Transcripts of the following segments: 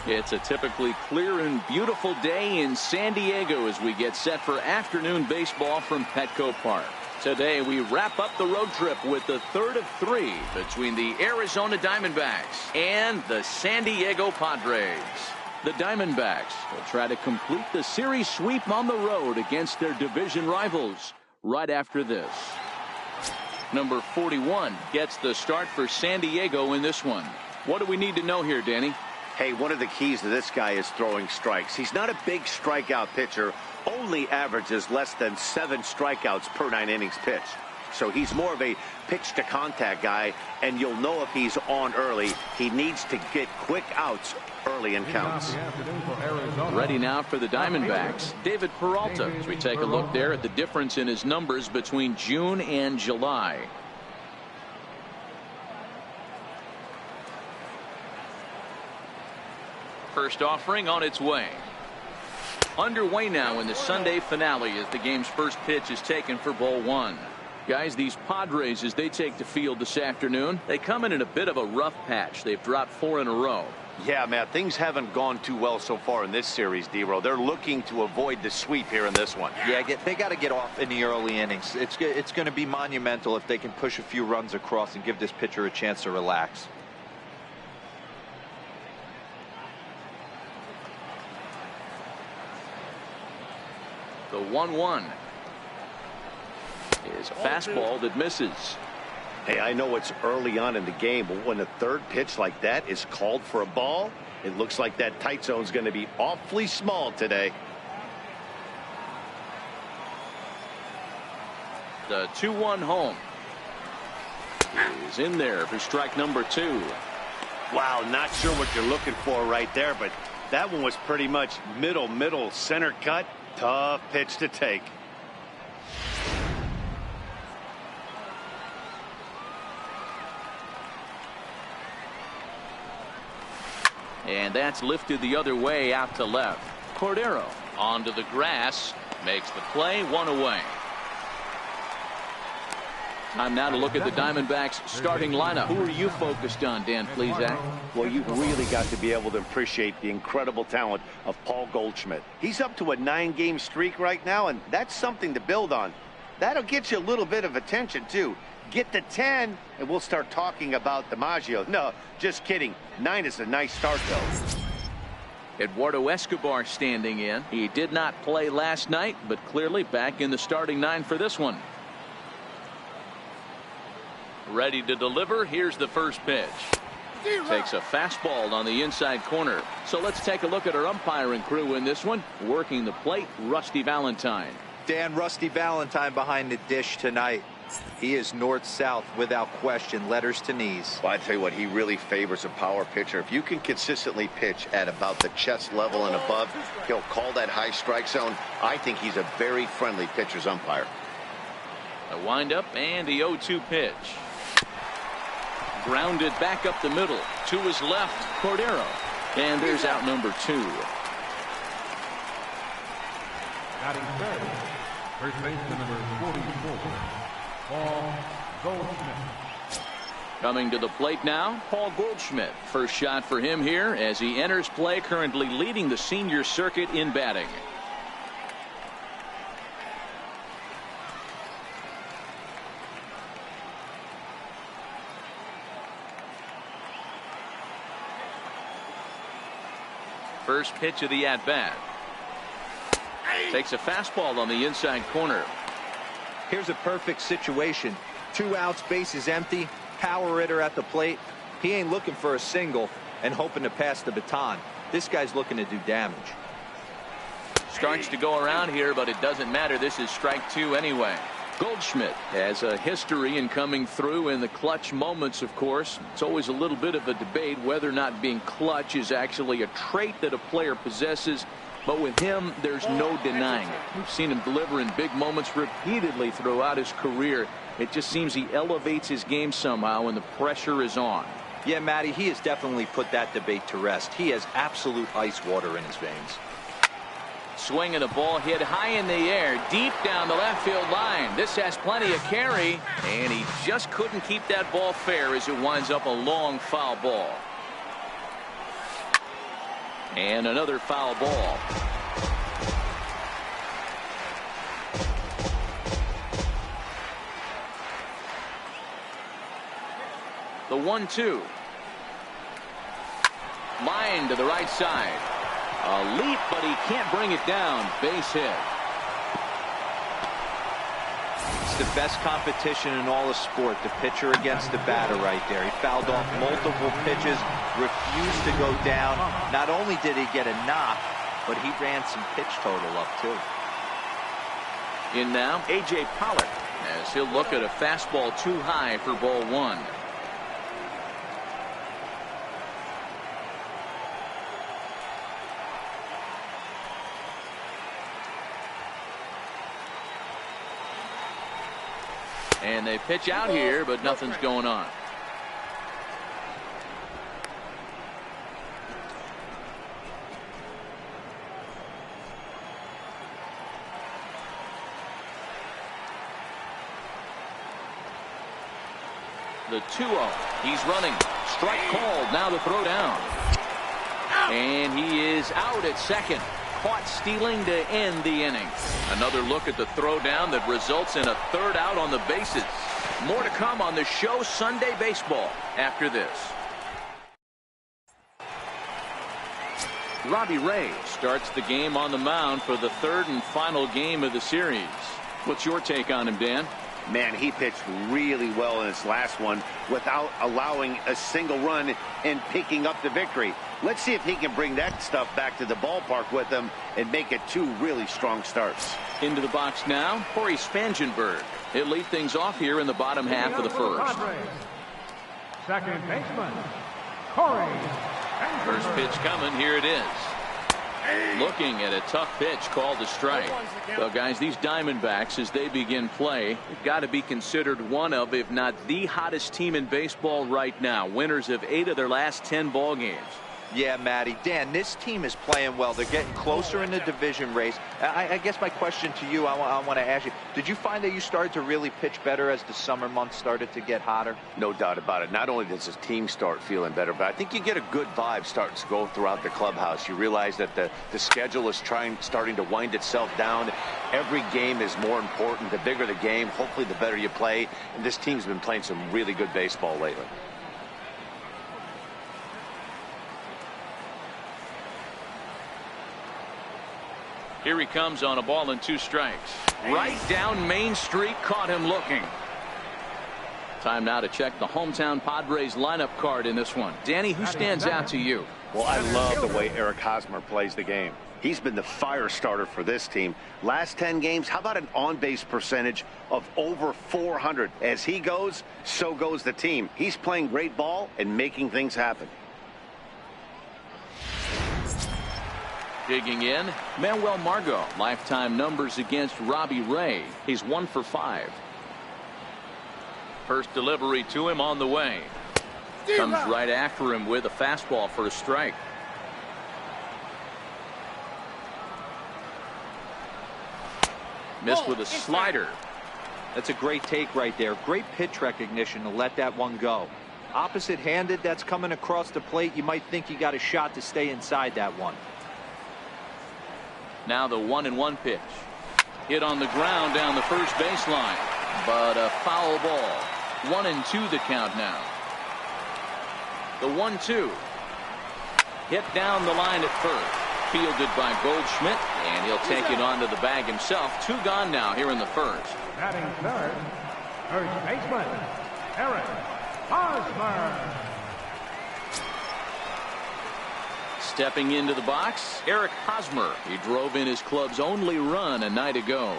It's a typically clear and beautiful day in San Diego as we get set for afternoon baseball from Petco Park. Today we wrap up the road trip with the third of three between the Arizona Diamondbacks and the San Diego Padres. The Diamondbacks will try to complete the series sweep on the road against their division rivals right after this. Number 41 gets the start for San Diego in this one. What do we need to know here, Danny? Hey, one of the keys to this guy is throwing strikes. He's not a big strikeout pitcher, only averages less than 7 strikeouts per 9 innings pitched. So he's more of a pitch to contact guy, and you'll know if he's on early. He needs to get quick outs early in counts. Ready now for the Diamondbacks, David Peralta, as we take a look there at the difference in his numbers between June and July. First offering on its way. Underway now in the Sunday finale as the game's first pitch is taken for ball 1. Guys, these Padres, as they take the field this afternoon, they come in a bit of a rough patch. They've dropped 4 in a row. Yeah, Matt, things haven't gone too well so far in this series, D-Row. They're looking to avoid the sweep here in this one. Yeah, they got to get off in the early innings. It's going to be monumental if they can push a few runs across and give this pitcher a chance to relax. The 1-1 is a fastball that misses. Hey, I know it's early on in the game, but when a third pitch like that is called for a ball, it looks like that tight zone's going to be awfully small today. The 2-1 home is in there for strike number 2. Wow, not sure what you're looking for right there, but that one was pretty much middle center cut. Tough pitch to take. And that's lifted the other way out to left. Cordero onto the grass, makes the play, 1 away. Time now to look at the Diamondbacks starting lineup. Who are you focused on, Dan Plesac? Well, you've really got to be able to appreciate the incredible talent of Paul Goldschmidt. He's up to a 9-game streak right now, and that's something to build on. That'll get you a little bit of attention, too. Get to 10, and we'll start talking about DiMaggio. No, just kidding. 9 is a nice start, though. Eduardo Escobar standing in. He did not play last night, but clearly back in the starting 9 for this one. Ready to deliver. Here's the first pitch. Takes a fastball on the inside corner. So let's take a look at our umpiring crew in this one. Working the plate, Rusty Valentine. Dan, Rusty Valentine behind the dish tonight. He is north-south without question, letters to knees. Well, I tell you what, he really favors a power pitcher. If you can consistently pitch at about the chest level and above, he'll call that high strike zone. I think he's a very friendly pitcher's umpire. A windup and the 0-2 pitch. Grounded back up the middle to his left, Cordero, and there's out number 2. Batting third, first baseman number 44, Paul Goldschmidt. Coming to the plate now, Paul Goldschmidt. First shot for him here as he enters play, currently leading the senior circuit in batting. First pitch of the at-bat. Takes a fastball on the inside corner. Here's a perfect situation. 2 outs, bases empty, power hitter at the plate. He ain't looking for a single and hoping to pass the baton. This guy's looking to do damage. Starts to go around here, but it doesn't matter. This is strike 2 anyway. Goldschmidt has a history in coming through in the clutch moments, of course. It's always a little bit of a debate whether or not being clutch is actually a trait that a player possesses. But with him, there's no denying it. We've seen him deliver in big moments repeatedly throughout his career. It just seems he elevates his game somehow when the pressure is on. Yeah, Matty, he has definitely put that debate to rest. He has absolute ice water in his veins. Swinging a ball hit high in the air, deep down the left field line. This has plenty of carry, and he just couldn't keep that ball fair as it winds up a long foul ball. And another foul ball. The 1-2. Line to the right side. A leap, but he can't bring it down. Base hit. It's the best competition in all of sport, the pitcher against the batter right there. He fouled off multiple pitches, refused to go down. Not only did he get a knock, but he ran some pitch total up too. In now, A.J. Pollock, as he'll look at a fastball too high for ball one. And they pitch out here, but nothing's going on. The 2-0. He's running. Strike called. Now the throw down. And he is out at second. Caught stealing to end the inning. Another look at the throw down that results in a third out on the bases. More to come on the show Sunday Baseball after this. Robbie Ray starts the game on the mound for the third and final game of the series. What's your take on him, Dan? Man, he pitched really well in his last one without allowing a single run and picking up the victory. Let's see if he can bring that stuff back to the ballpark with him and make it two really strong starts. Into the box now, Corey Spangenberg. He'll lead things off here in the bottom half of the first. Second baseman, Corey. First pitch coming. Here it is. Looking at a tough pitch called a strike. Well, guys, these Diamondbacks, as they begin play, have got to be considered one of, if not the hottest team in baseball right now. Winners of 8 of their last 10 ball games. Yeah, Matty. Dan, this team is playing well. They're getting closer in the division race. I guess my question to you, I want to ask you, did you find that you started to really pitch better as the summer months started to get hotter? No doubt about it. Not only does his team start feeling better, but I think you get a good vibe starting to go throughout the clubhouse. You realize that the schedule is starting to wind itself down. Every game is more important. The bigger the game, hopefully the better you play. And this team's been playing some really good baseball lately. Here he comes on a ball and 2 strikes. Right down Main Street, caught him looking. Time now to check the hometown Padres lineup card in this one. Danny, who stands out to you? Well, I love the way Eric Hosmer plays the game. He's been the fire starter for this team. Last 10 games, how about an on-base percentage of over 400? As he goes, so goes the team. He's playing great ball and making things happen. Digging in, Manuel Margot. Lifetime numbers against Robbie Ray. He's 1 for 5. First delivery to him on the way. Comes right after him with a fastball for a strike. Missed with a slider. That's a great take right there. Great pitch recognition to let that one go. Opposite-handed, that's coming across the plate. You might think you got a shot to stay inside that one. Now the 1-1 pitch. Hit on the ground down the first baseline. But a foul ball. 1-2 the count now. The 1-2. Hit down the line at first. Fielded by Goldschmidt. And he'll take it onto the bag himself. 2 gone now here in the first. Batting third, first baseman, Eric Hosmer. Stepping into the box, Eric Hosmer. He drove in his club's only run a night ago.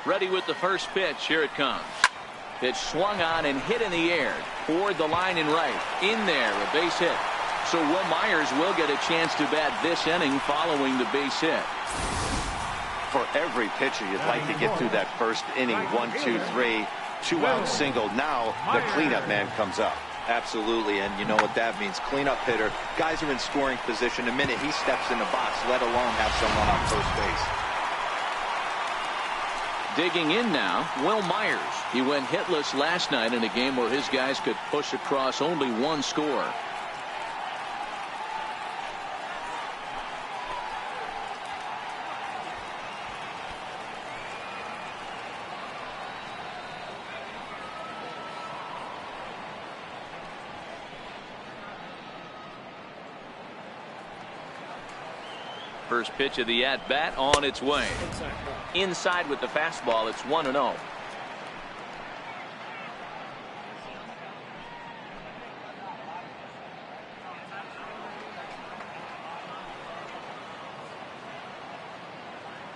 Ready with the first pitch. Here it comes. Pitch swung on and hit in the air toward the line and right. In there, a base hit. So Will Myers will get a chance to bat this inning following the base hit. For every pitcher, you'd like to get through that first inning. 1, 2, 3. 2-out single. Now the cleanup man comes up. Absolutely, and you know what that means. Cleanup hitter. Guys are in scoring position the minute he steps in the box, let alone have someone on first base. Digging in now, Will Myers. He went hitless last night in a game where his guys could push across only one score. First pitch of the at-bat on its way. Inside with the fastball. It's 1-0.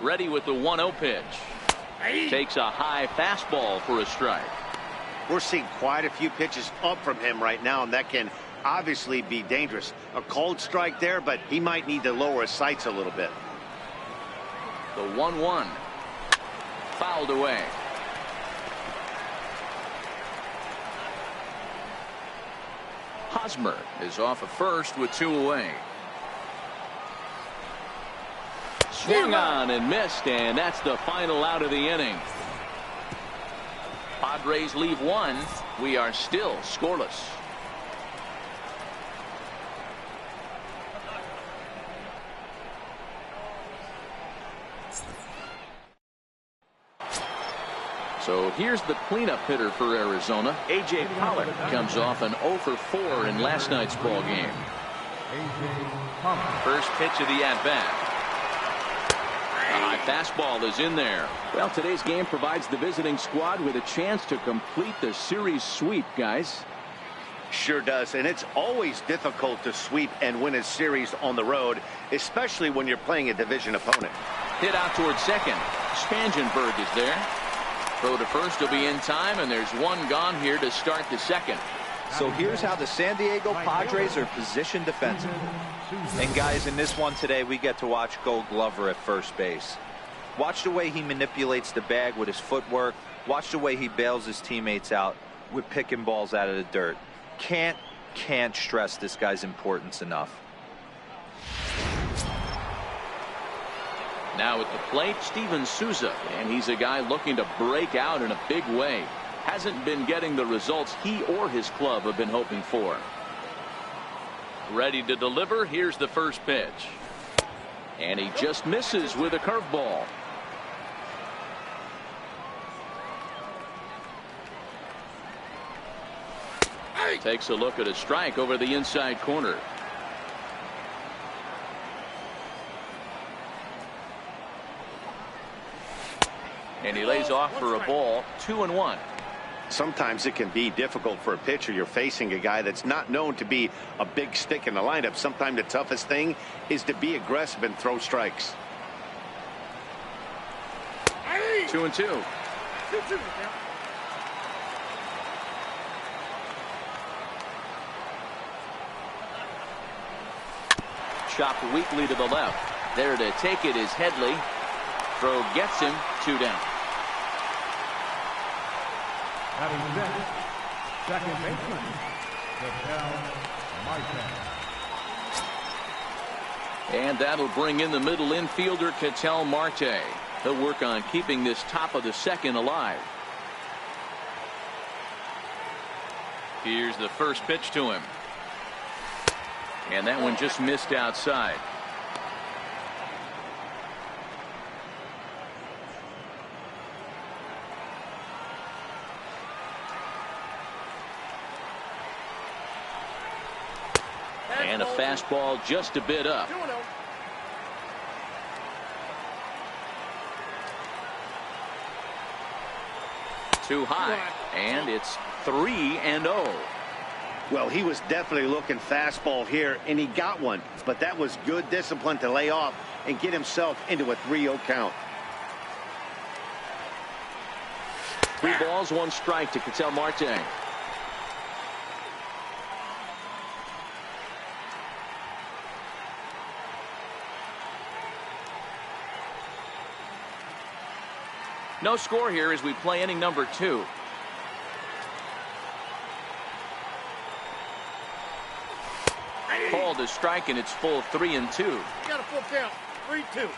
Ready with the 1-0 pitch. Takes a high fastball for a strike. We're seeing quite a few pitches up from him right now, and that can obviously be dangerous. A cold strike there, but he might need to lower his sights a little bit. The 1-1. Fouled away. Hosmer is off of first with 2 away. Swung on and missed, and that's the final out of the inning. Padres leave 1. We are still scoreless. So here's the cleanup hitter for Arizona. A.J. Pollard comes off an 0 for 4 in last night's ball game. First pitch of the at-bat. A high fastball is in there. Well, today's game provides the visiting squad with a chance to complete the series sweep, guys. Sure does, and it's always difficult to sweep and win a series on the road, especially when you're playing a division opponent. Hit out towards second. Spangenberg is there. Throw to first will be in time, and there's one gone here to start the second. So here's how the San Diego Padres are positioned defensively. And guys, in this one today, we get to watch Gold Glover at first base. Watch the way he manipulates the bag with his footwork. Watch the way he bails his teammates out with picking balls out of the dirt. Can't stress this guy's importance enough. Now at the plate, Steven Souza, and he's a guy looking to break out in a big way. Hasn't been getting the results he or his club have been hoping for. Ready to deliver. Here's the first pitch. And he just misses with a curveball. Takes a look at a strike over the inside corner. And he lays off for a ball. 2-1. Sometimes it can be difficult for a pitcher. You're facing a guy that's not known to be a big stick in the lineup. Sometimes the toughest thing is to be aggressive and throw strikes. 2-2. Chopped weakly to the left. There to take it is Headley. Throw gets him. 2 down. Batting next, second baseman, Marte. And that'll bring in the middle infielder, Ketel Marte. He'll work on keeping this top of the second alive. Here's the first pitch to him. And that one just missed outside. And a fastball just a bit up. Too high. And it's 3-0. Well, he was definitely looking fastball here, and he got one. But that was good discipline to lay off and get himself into a 3-0 count. 3 balls, 1 strike to Ketel Marte. No score here as we play inning number 2. Called a strike, and it's full 3-2. Got a full count. 3-2.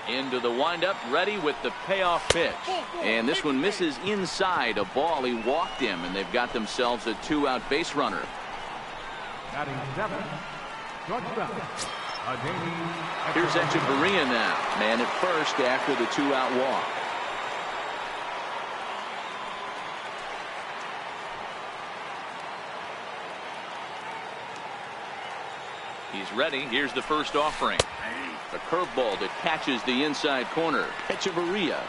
Into the windup, ready with the payoff pitch. And this one misses inside a ball. He walked him, and they've got themselves a 2-out base runner. Batting 7, shortstop. Here's Echeverria now, man at first after the 2-out walk. He's ready. Here's the first offering. A curveball that catches the inside corner. Echeverria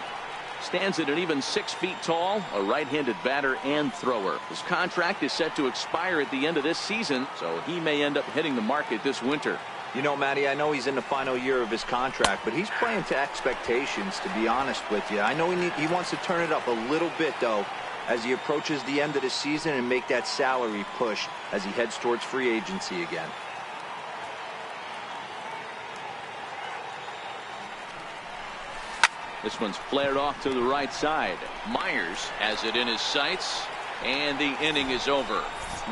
stands at an even 6 feet tall, a right-handed batter and thrower. His contract is set to expire at the end of this season, so he may end up hitting the market this winter. You know, Matty, I know he's in the final year of his contract, but he's playing to expectations, to be honest with you. I know he wants to turn it up a little bit, though, as he approaches the end of the season and make that salary push as he heads towards free agency again. This one's flared off to the right side. Myers has it in his sights, and the inning is over.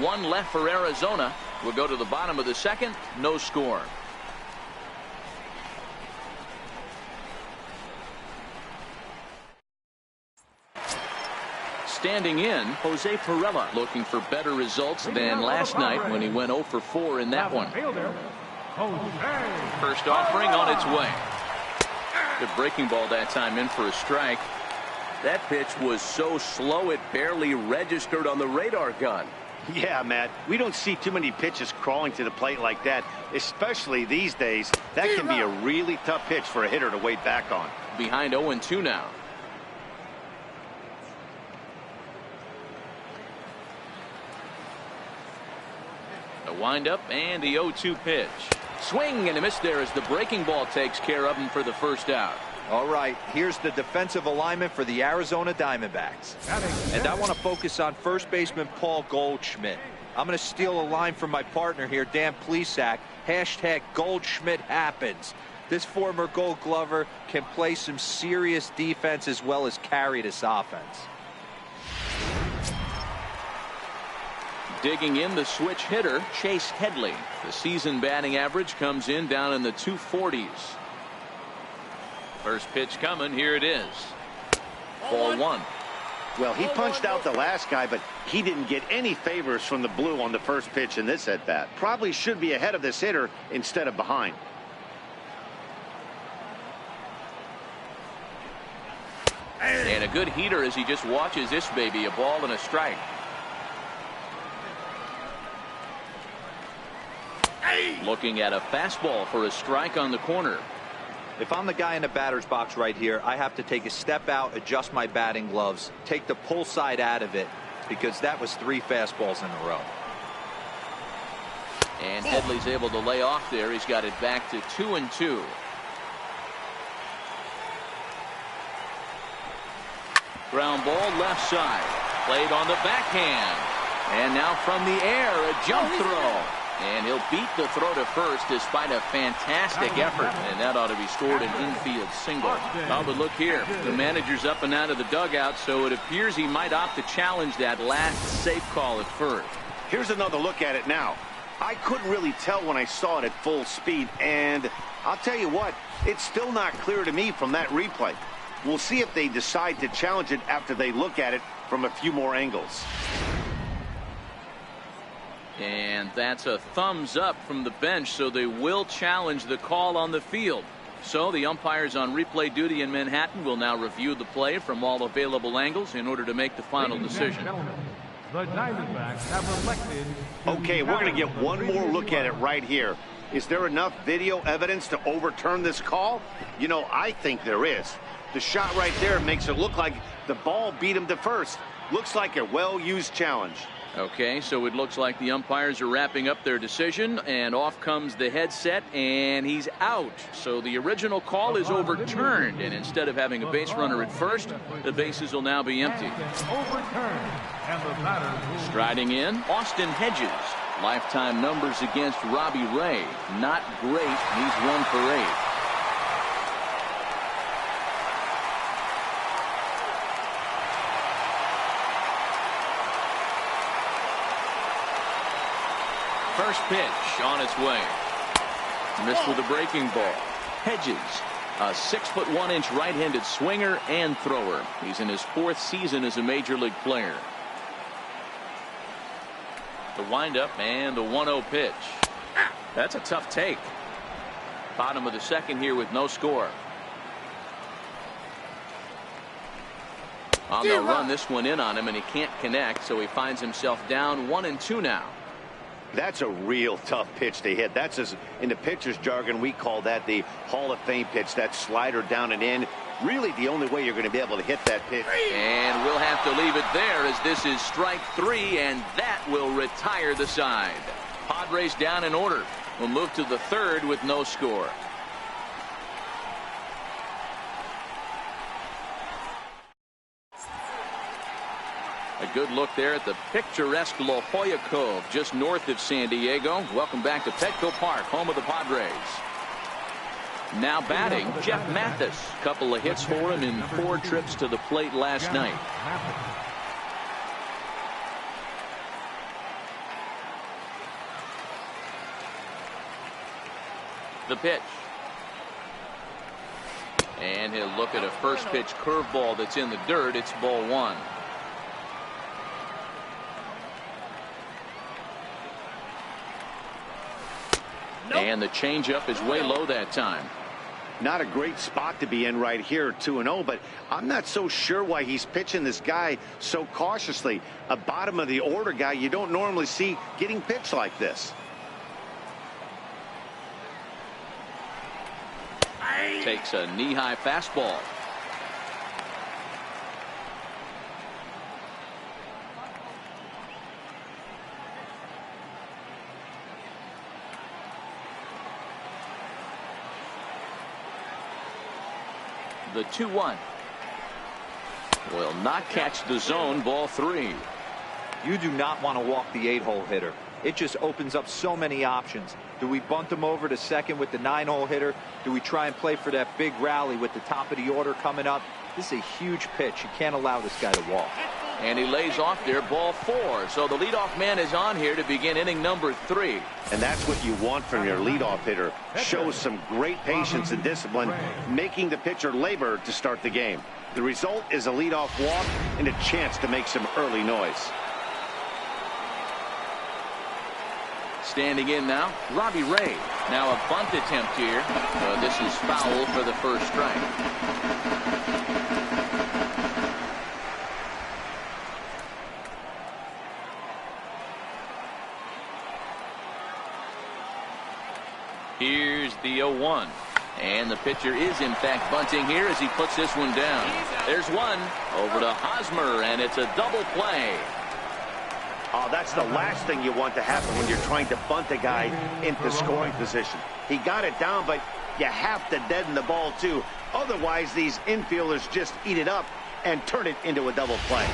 One left for Arizona. We'll go to the bottom of the second. No score. Standing in, Jose Pirela, looking for better results than last night when he went 0 for 4 in that one. First offering on its way. Good breaking ball that time, in for a strike. That pitch was so slow it barely registered on the radar gun. Yeah, Matt, we don't see too many pitches crawling to the plate like that, especially these days. That can be a really tough pitch for a hitter to wait back on. Behind 0-2 now. The windup and the 0-2 pitch. Swing and a miss there as the breaking ball takes care of him for the first out. All right, here's the defensive alignment for the Arizona Diamondbacks. And I want to focus on first baseman Paul Goldschmidt. I'm going to steal a line from my partner here, Dan Plesac. Hashtag Goldschmidt happens. This former Gold Glover can play some serious defense as well as carry this offense. Digging in, the switch hitter, Chase Headley. The season batting average comes in down in the 240s. First pitch coming. Here it is. Ball 1. Well, he punched out the last guy, but he didn't get any favors from the blue on the first pitch in this at-bat. Probably should be ahead of this hitter instead of behind. And a good heater as he just watches this baby. A ball and a strike. Looking at a fastball for a strike on the corner. If I'm the guy in the batter's box right here, I have to take a step out, adjust my batting gloves, take the pull side out of it, because that was 3 fastballs in a row. And Headley's able to lay off there. He's got it back to 2-2. Ground ball left side. Played on the backhand. And now from the air, a jump throw. And he'll beat the throw to first despite a fantastic effort. And that ought to be scored an infield single. Oh, but look here. The manager's up and out of the dugout, so it appears he might opt to challenge that last safe call at first. Here's another look at it now. I couldn't really tell when I saw it at full speed, and I'll tell you what, it's still not clear to me from that replay. We'll see if they decide to challenge it after they look at it from a few more angles. And that's a thumbs up from the bench, so they will challenge the call on the field. So the umpires on replay duty in Manhattan will now review the play from all available angles in order to make the final decision. The Diamondbacks have elected. Okay, we're going to get one more look at it right here. Is there enough video evidence to overturn this call? You know, I think there is. The shot right there makes it look like the ball beat him to first. Looks like a well-used challenge. Okay, so it looks like the umpires are wrapping up their decision, and off comes the headset, and he's out. So the original call is overturned, and instead of having a base runner at first, the bases will now be empty. Striding in, Austin Hedges. Lifetime numbers against Robbie Ray. Not great. He's 1 for 8. First pitch on its way. Missed with a breaking ball. Hedges A 6'1" right-handed swinger and thrower. He's in his 4th season as a major league player. The windup and the 1-0 pitch. That's a tough take. Bottom of the 2nd here with no score. They'll run this one in on him, and he can't connect, so he finds himself down 1-2 now. That's a real tough pitch to hit. That's, as in the pitcher's jargon, we call that the Hall of Fame pitch. That slider down and in. Really the only way you're going to be able to hit that pitch. And we'll have to leave it there, as this is strike 3, and that will retire the side. Padres down in order. We'll move to the 3rd with no score. A good look there at the picturesque La Jolla Cove just north of San Diego. Welcome back to Petco Park, home of the Padres. Now batting, Jeff Mathis. Couple of hits for him in 4 trips to the plate last night. The pitch. And he'll look at a first pitch curveball that's in the dirt. It's ball 1. And the changeup is way low that time. Not a great spot to be in right here, 2-0, but I'm not so sure why he's pitching this guy so cautiously. A bottom of the order guy you don't normally see getting pitched like this. Takes a knee-high fastball. The 2-1 will not catch the zone. Ball 3. You do not want to walk the 8-hole hitter. It just opens up so many options. Do we bunt him over to second with the 9-hole hitter? Do we try and play for that big rally with the top of the order coming up? This is a huge pitch. You can't allow this guy to walk. And he lays off there. Ball 4. So the leadoff man is on here to begin inning number 3. And that's what you want from your leadoff hitter. Shows some great patience and discipline, making the pitcher labor to start the game. The result is a leadoff walk and a chance to make some early noise. Standing in now, Robbie Ray. Now a bunt attempt here. This is foul for the first strike. Here's the 0-1. And the pitcher is in fact bunting here as he puts this one down. There's one over to Hosmer, and it's a double play. Oh, that's the last thing you want to happen when you're trying to bunt a guy into scoring position. He got it down, but you have to deaden the ball too. Otherwise, these infielders just eat it up and turn it into a double play.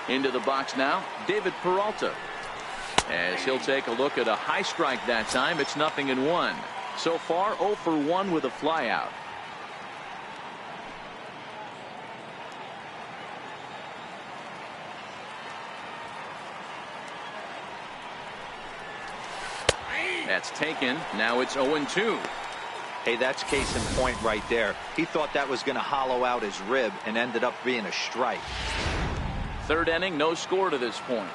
Into the box now, David Peralta. As he'll take a look at a high strike that time. It's 0-1. So far 0 for 1 with a flyout. That's taken. Now it's 0-2. Hey, that's case in point right there. He thought that was going to hollow out his rib and ended up being a strike. 3rd inning, no score to this point.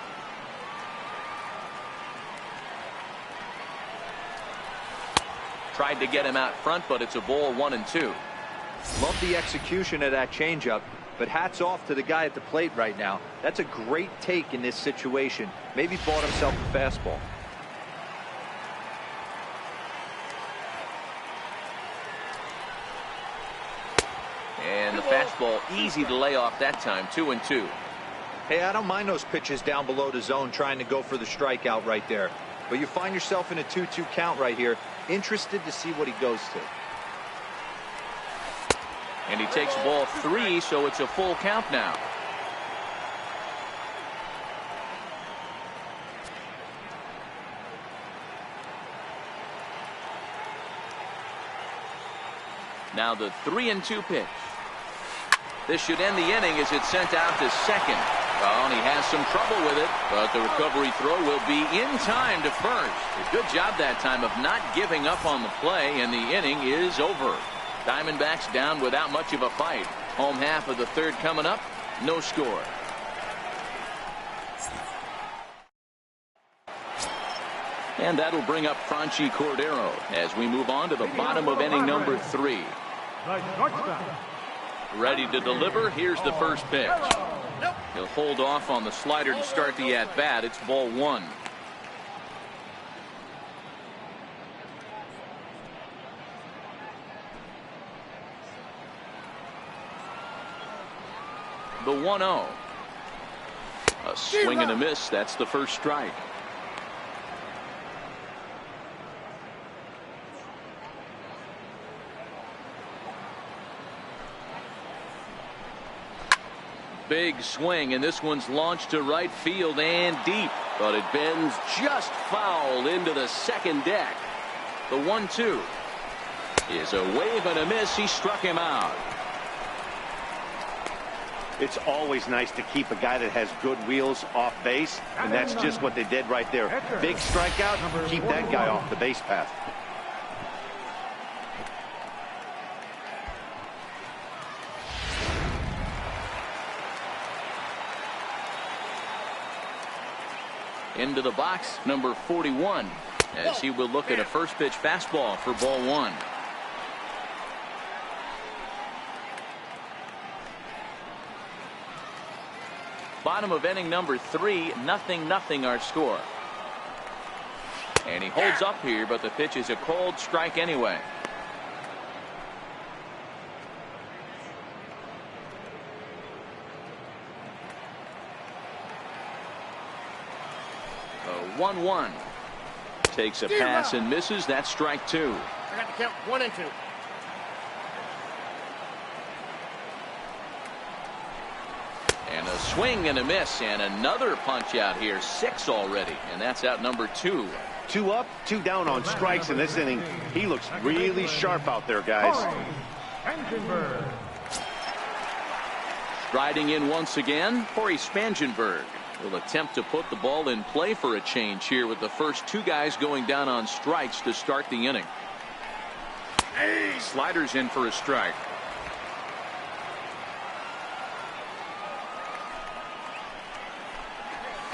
Tried to get him out front, but it's a ball 1-2. Love the execution of that changeup, but hats off to the guy at the plate right now. That's a great take in this situation. Maybe bought himself a fastball. And the fastball easy to lay off that time. 2-2. Hey, I don't mind those pitches down below the zone trying to go for the strikeout right there. But you find yourself in a 2-2 count right here. Interested to see what he goes to. And he takes ball 3, so it's a full count now. Now the 3-2 pitch. This should end the inning as it's sent out to second. Oh, and he has some trouble with it, but the recovery throw will be in time to first. A good job that time of not giving up on the play, and the inning is over. Diamondbacks down without much of a fight. Home half of the third coming up. No score. And that'll bring up Franchi Cordero as we move on to the bottom of inning number 3. Ready to deliver. Here's the first pitch. He'll hold off on the slider to start the at-bat. It's ball 1. The 1-0. A swing and a miss. That's the first strike. Big swing, and this one's launched to right field and deep, but it bends just foul into the second deck. The 1-2 is a wave and a miss. He struck him out. It's always nice to keep a guy that has good wheels off base, and that's just what they did right there. Big strikeout, keep that guy off the base path. Into the box, number 41, as he will look at a first pitch fastball for ball 1. Bottom of inning number 3, 0-0 our score. And he holds up here, but the pitch is a cold strike anyway. The 1-1 takes a pass and misses. That's strike 2. I got to count 1 and 2. And a swing and a miss, and another punch out here. 6 already, and that's out number 2. 2 up, 2 down on strikes in this inning. He looks really sharp out there, guys. Striding in once again, Corey Spangenberg will attempt to put the ball in play for a change here with the first 2 guys going down on strikes to start the inning. Sliders in for a strike.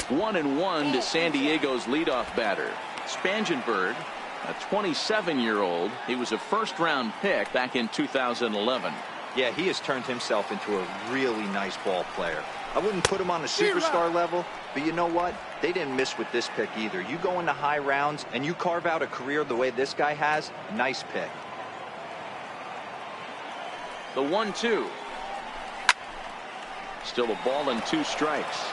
One and 1 to San Diego's leadoff batter. Spangenberg, a 27-year-old. He was a first-round pick back in 2011. Yeah, he has turned himself into a really nice ball player. I wouldn't put him on a superstar level, but you know what? They didn't miss with this pick either. You go into high rounds and you carve out a career the way this guy has. Nice pick. The 1-2. Still a ball and 2 strikes.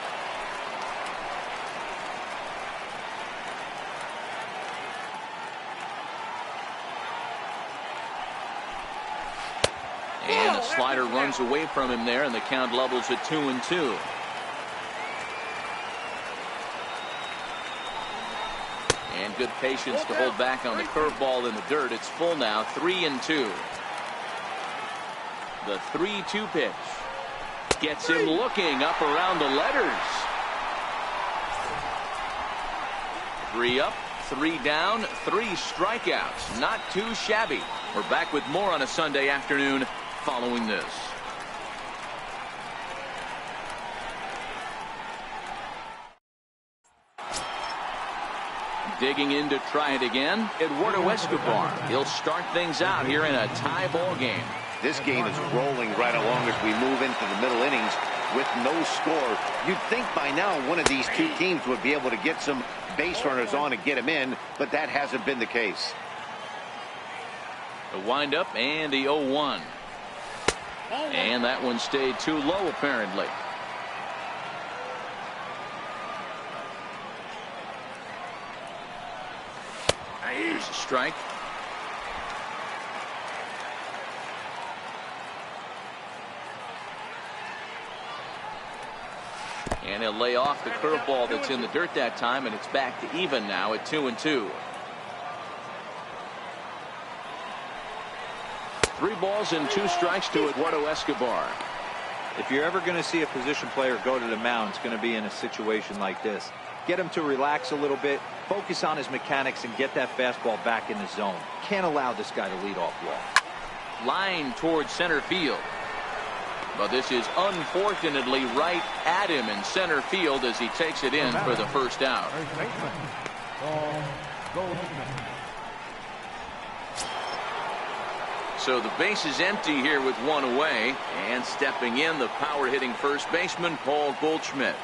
And a slider runs away from him there, and the count levels at 2-2. And good patience to hold back on the curveball in the dirt. It's full now, 3-2. The 3-2 pitch gets him looking up around the letters. 3 up, 3 down, 3 strikeouts. Not too shabby. We're back with more on a Sunday afternoon following this. Digging in to try it again, Eduardo Escobar. He'll start things out here in a tie ball game. This game is rolling right along as we move into the middle innings with no score. You'd think by now one of these 2 teams would be able to get some base runners on and get them in, but that hasn't been the case. The windup and the 0-1. And that one stayed too low apparently. Here's a strike. And he'll lay off the curveball that's in the dirt that time, and it's back to even now at 2-2. 3 balls and 2 strikes to Eduardo Escobar. If you're ever going to see a position player go to the mound, it's going to be in a situation like this. Get him to relax a little bit, focus on his mechanics, and get that fastball back in the zone. Can't allow this guy to lead off well. Line towards center field. But this is unfortunately right at him in center field as he takes it in for the first out. So the base is empty here with one away, and stepping in, the power hitting first baseman Paul Goldschmidt.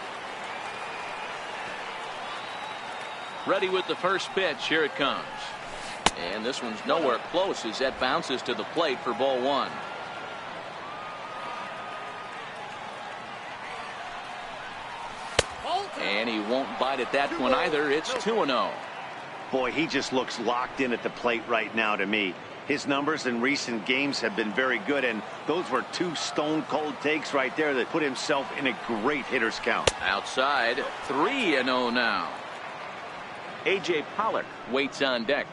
Ready with the first pitch. Here it comes. And this one's nowhere close as that bounces to the plate for ball one. And he won't bite at that one either. It's 2-0. Boy, he just looks locked in at the plate right now to me. His numbers in recent games have been very good, and those were two stone-cold takes right there that put himself in a great hitter's count. Outside, 3-0 now. A.J. Pollock waits on deck.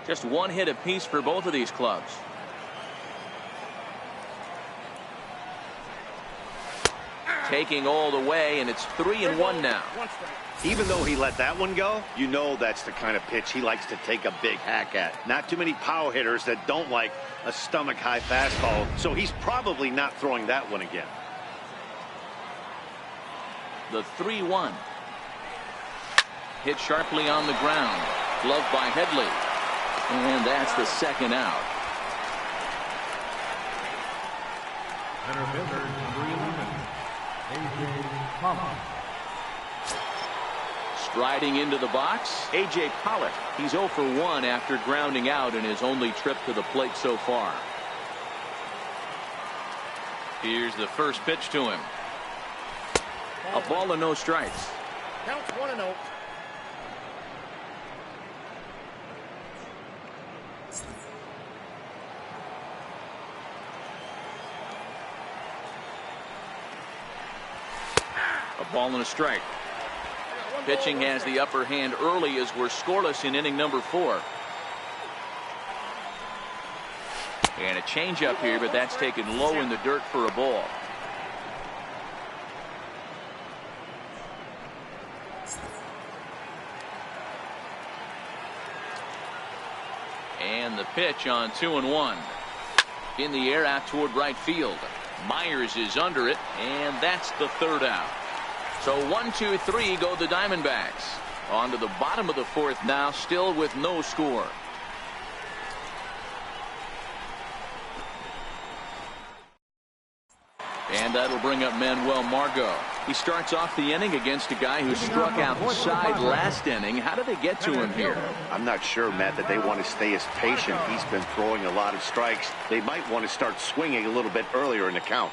Just one hit apiece for both of these clubs. Taking all the way, and it's 3-1 now. Even though he let that one go, you know that's the kind of pitch he likes to take a big hack at. Not too many power hitters that don't like a stomach-high fastball, so he's probably not throwing that one again. The 3-1. Hit sharply on the ground. Gloved by Headley. And that's the second out. Center fielder, number 11, A.J. Pollock. Striding into the box, A.J. Pollock. He's 0 for 1 after grounding out in his only trip to the plate so far. Here's the first pitch to him. A ball and no strikes. Counts 1-0. A ball and a strike. Pitching has the upper hand early as we're scoreless in inning number 4. And a changeup here, but that's taken low in the dirt for a ball. And the pitch on 2-1. In the air out toward right field. Myers is under it, and that's the third out. So 1, 2, 3 go the Diamondbacks. On to the bottom of the fourth now, still with no score. And that'll bring up Manuel Margot. He starts off the inning against a guy who struck outside last inning. How did they get to him here? I'm not sure, Matt, that they want to stay as patient. He's been throwing a lot of strikes. They might want to start swinging a little bit earlier in the count.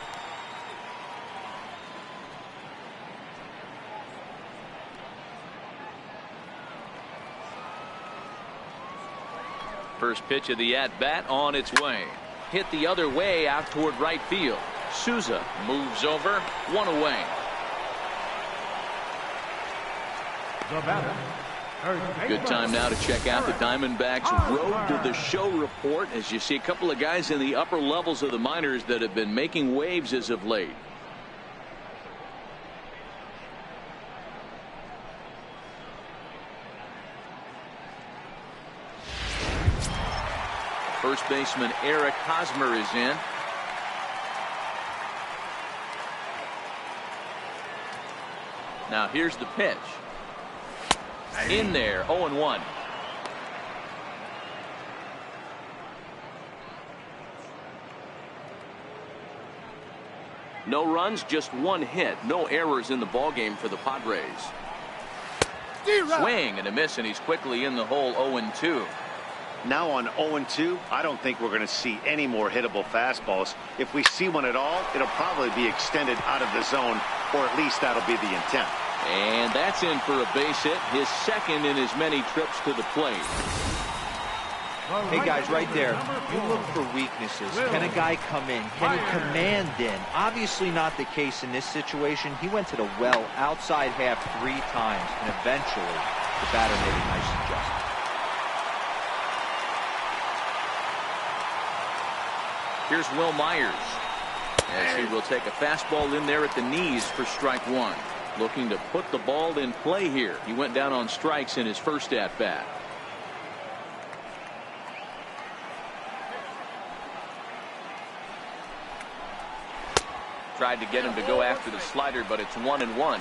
First pitch of the at-bat on its way. Hit the other way out toward right field. Souza moves over, one away. Good time now to check out the Diamondbacks Road to the Show report as you see a couple of guys in the upper levels of the minors that have been making waves as of late. First baseman Eric Hosmer is in. Now here's the pitch. In there, 0-1. No runs, just one hit. No errors in the ballgame for the Padres. Swing and a miss, and he's quickly in the hole, 0-2. Now on 0-2, I don't think we're going to see any more hittable fastballs. If we see one at all, it'll probably be extended out of the zone, or at least that'll be the intent. And that's in for a base hit, his second in as many trips to the plate. Hey guys, right there, you look for weaknesses. Can a guy come in? Can he command in? Obviously not the case in this situation. He went to the well outside half 3 times, and eventually the batter made a nice adjustment. Here's Will Myers. as he will take a fastball in there at the knees for strike one. Looking to put the ball in play here. He went down on strikes in his first at bat. Tried to get him to go after the slider, but it's 1-1.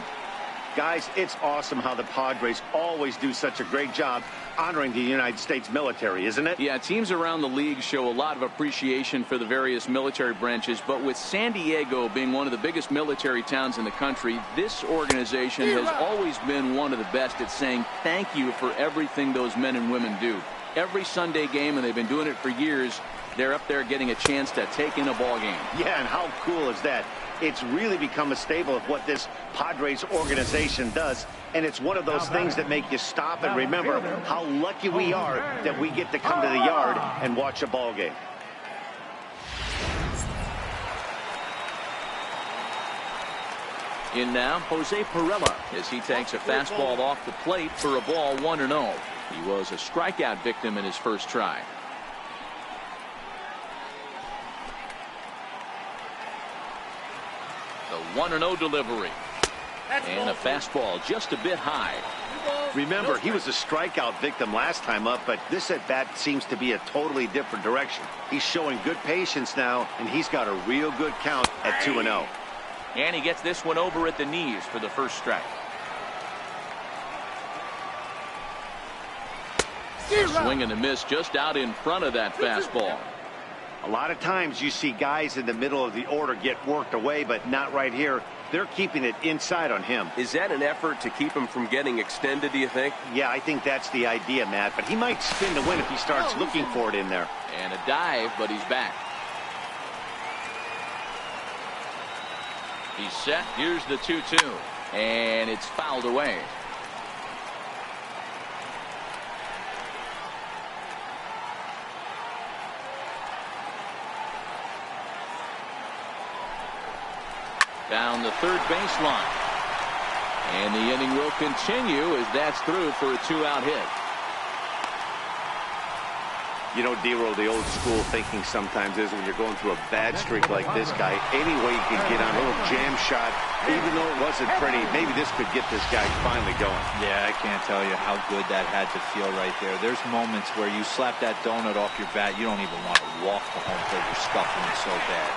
Guys, it's awesome how the Padres always do such a great job honoring the United States military, isn't it? Yeah, teams around the league show a lot of appreciation for the various military branches, but with San Diego being one of the biggest military towns in the country, this organization has always been one of the best at saying thank you for everything those men and women do. Every Sunday game, and they've been doing it for years, they're up there getting a chance to take in a ball game. Yeah, and how cool is that? It's really become a staple of what this Padres organization does, and it's one of those things that make you stop and remember how lucky we are that we get to come to the yard and watch a ball game. In now, Jose Perella, as he takes a fastball off the plate for a ball 1-0. He was a strikeout victim in his first try. The 1-0 delivery. And a fastball just a bit high. Remember, he was a strikeout victim last time up, but this at bat seems to be a totally different direction. He's showing good patience now, and he's got a real good count at 2-0. And he gets this one over at the knees for the first strike. Swing and a miss just out in front of that fastball. A lot of times you see guys in the middle of the order get worked away, but not right here. They're keeping it inside on him. Is that an effort to keep him from getting extended, do you think? Yeah, I think that's the idea, Matt, but he might spin to win if he starts looking for it in there. And a dive, but he's back. He's set. Here's the 2-2. And it's fouled away. Down the third baseline. And the inning will continue as that's through for a 2-out hit. You know, D-Roll, the old school thinking sometimes is when you're going through a bad streak like this guy, any way you can get on a little jam shot, even though it wasn't pretty, maybe this could get this guy finally going. Yeah, I can't tell you how good that had to feel right there. There's moments where you slap that donut off your bat, you don't even want to walk the home plate. You're scuffling so bad.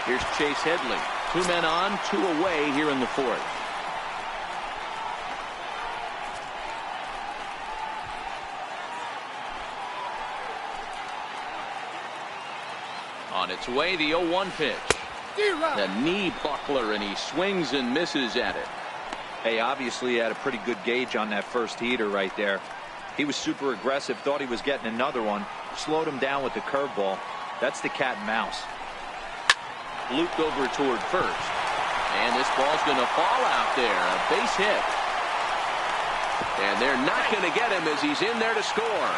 Here's Chase Headley. 2 men on, 2 away here in the fourth. On its way, the 0-1 pitch. The knee buckler, and he swings and misses at it. Hey, obviously he had a pretty good gauge on that first heater right there. He was super aggressive, thought he was getting another one, slowed him down with the curveball. That's the cat and mouse. Looped over toward first. And this ball's going to fall out there. A base hit. And they're not going to get him as he's in there to score.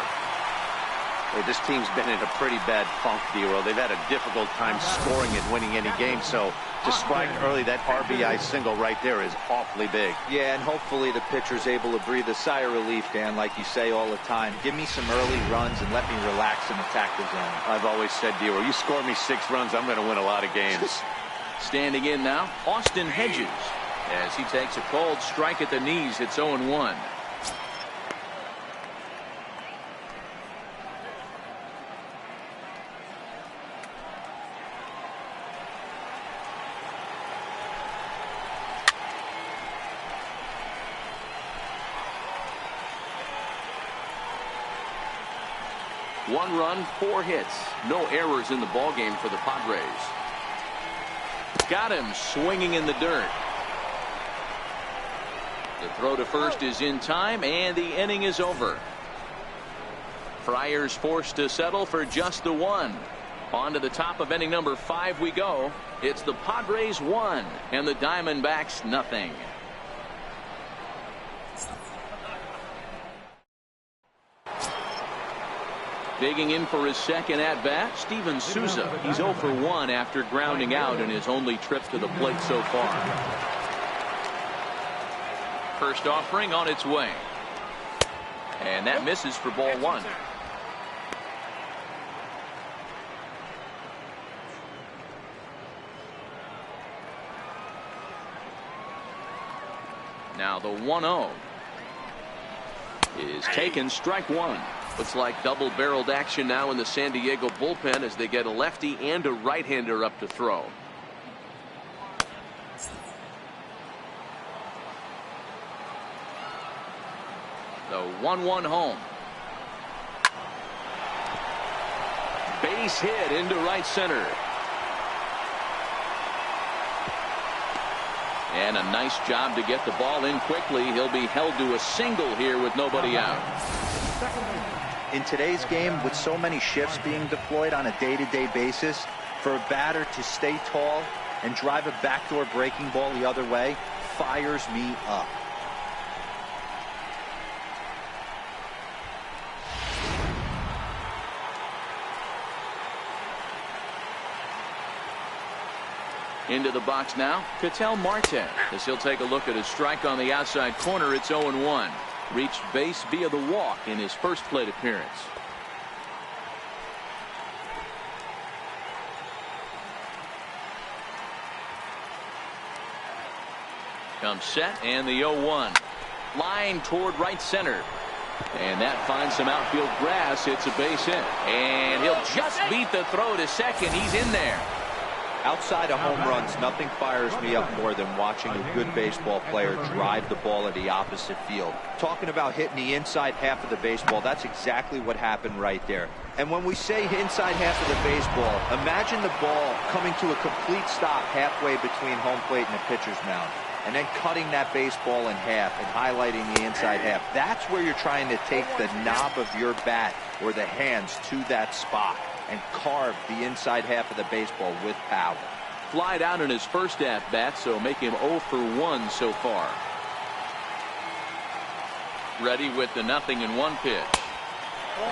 Hey, this team's been in a pretty bad funk, D-Roll. They've had a difficult time scoring and winning any game. So to strike early, that RBI single right there is awfully big. Yeah, and hopefully the pitcher's able to breathe a sigh of relief, Dan, like you say all the time. Give me some early runs and let me relax and attack the zone. I've always said, D-Roll, you score me 6 runs, I'm going to win a lot of games. Standing in now, Austin Hedges. As he takes a cold strike at the knees, it's 0-1. One run, 4 hits. No errors in the ballgame for the Padres. Got him swinging in the dirt. The throw to first is in time, and the inning is over. Friars forced to settle for just the 1. On to the top of inning number 5 we go. It's the Padres 1 and the Diamondbacks nothing. Digging in for his second at-bat, Steven Souza. He's 0 for 1 after grounding out in his only trip to the plate so far. First offering on its way. And that misses for ball 1. Now the 1-0 is taken, strike one. Looks like double-barreled action now in the San Diego bullpen as they get a lefty and a right-hander up to throw. The 1-1 home. Base hit into right center. And a nice job to get the ball in quickly. He'll be held to a single here with nobody out. In today's game, with so many shifts being deployed on a day-to-day basis, for a batter to stay tall and drive a backdoor breaking ball the other way fires me up. Into the box now, Ketel Marte, as he'll take a look at his strike on the outside corner. It's 0-1. Reached base via the walk in his first plate appearance. Comes set, and the 0-1. Line toward right center. And that finds some outfield grass. It's a base hit. And he'll just beat the throw to second. He's in there. Outside of home runs, nothing fires me up more than watching a good baseball player drive the ball at the opposite field. Talking about hitting the inside half of the baseball, that's exactly what happened right there. And when we say inside half of the baseball, imagine the ball coming to a complete stop halfway between home plate and the pitcher's mound, and then cutting that baseball in half and highlighting the inside half. That's where you're trying to take the knob of your bat or the hands to that spot and carve the inside half of the baseball with power. Flied out in his first at-bat, so make him 0 for 1 so far. Ready with the 0-1 pitch.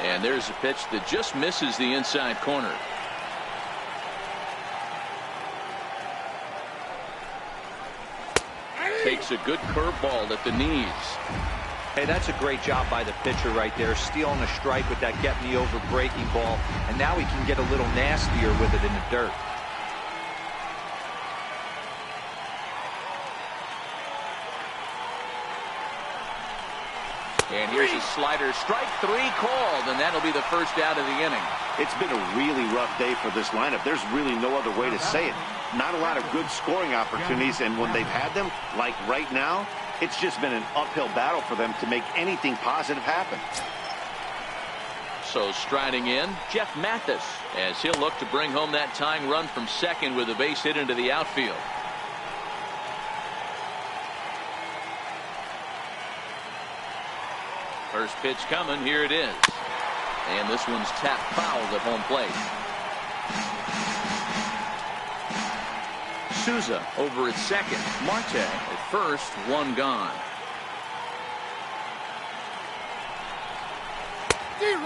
And there's a pitch that just misses the inside corner. Takes a good curveball at the knees. Hey, that's a great job by the pitcher right there, stealing a strike with that get-me-over breaking ball, and now he can get a little nastier with it in the dirt. And here's a slider, strike three called, and that'll be the first out of the inning. It's been a really rough day for this lineup. There's really no other way to say it. Not a lot of good scoring opportunities, and when they've had them, like right now, it's just been an uphill battle for them to make anything positive happen. So striding in, Jeff Mathis, as he'll look to bring home that tying run from second with a base hit into the outfield. First pitch coming, here it is. And this one's tapped foul at home plate. Souza over at second. Marte at first, one gone.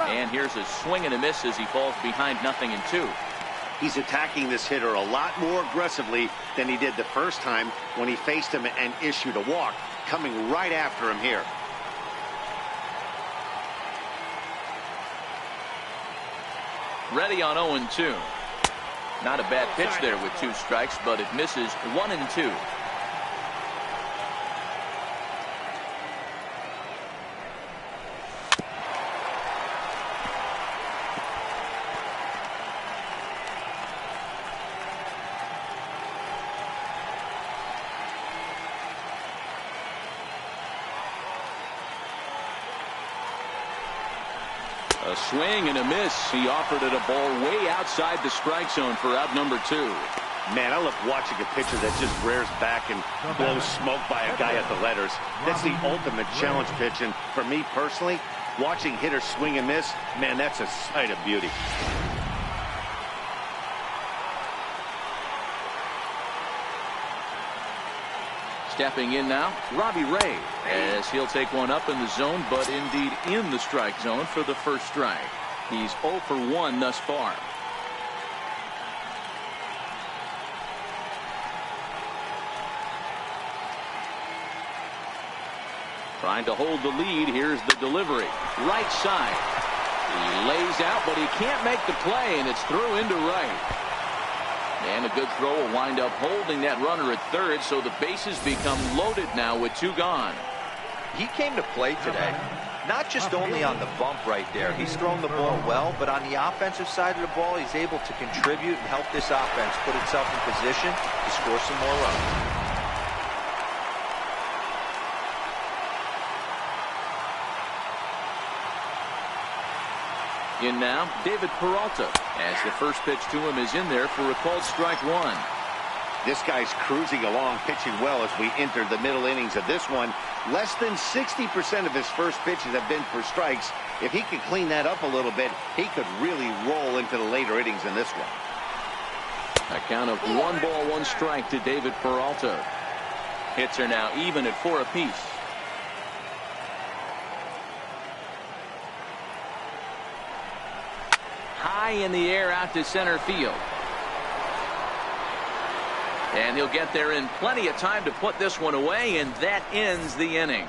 And here's a swing and a miss as he falls behind 0-2. He's attacking this hitter a lot more aggressively than he did the first time when he faced him and issued a walk, coming right after him here. Ready on 0-2. Not a bad pitch there with 2 strikes, but it misses 1-2. A swing and a miss. He offered it a ball way outside the strike zone for out number 2. Man, I love watching a pitcher that just rears back and blows smoke by a guy at the letters. That's the ultimate challenge pitch, and for me personally, watching hitters swing and miss, man, that's a sight of beauty. Stepping in now, Robbie Ray, as he'll take one up in the zone, but indeed in the strike zone for the first strike. He's 0 for 1 thus far. Trying to hold the lead. Here's the delivery. Right side. He lays out, but he can't make the play, and it's through into right. And a good throw will wind up holding that runner at third, so the bases become loaded now with 2 gone. He came to play today, not just only on the bump right there. He's thrown the ball well, but on the offensive side of the ball, he's able to contribute and help this offense put itself in position to score some more runs. In now, David Peralta, as the first pitch to him is in there for a called strike 1. This guy's cruising along, pitching well as we enter the middle innings of this one. Less than 60% of his first pitches have been for strikes. If he could clean that up a little bit, he could really roll into the later innings in this one. A count of 1 ball, 1 strike to David Peralta. Hits are now even at 4 apiece. High in the air out to center field. And he'll get there in plenty of time to put this one away, and that ends the inning.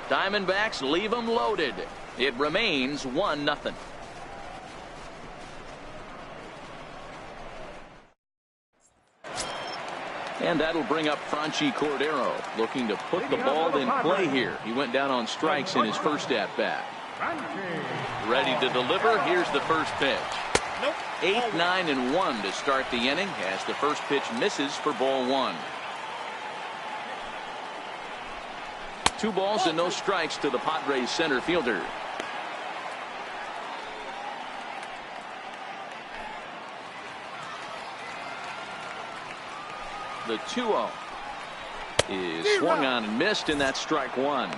Diamondbacks leave them loaded. It remains 1-0. And that'll bring up Franchi Cordero, looking to put the ball in play here. He went down on strikes in his first at-bat. Ready to deliver. Here's the first pitch. 8, 9, and 1 to start the inning as the first pitch misses for ball 1. 2 balls and no strikes to the Padres center fielder. The 2-0 is swung on and missed, and that's strike 1.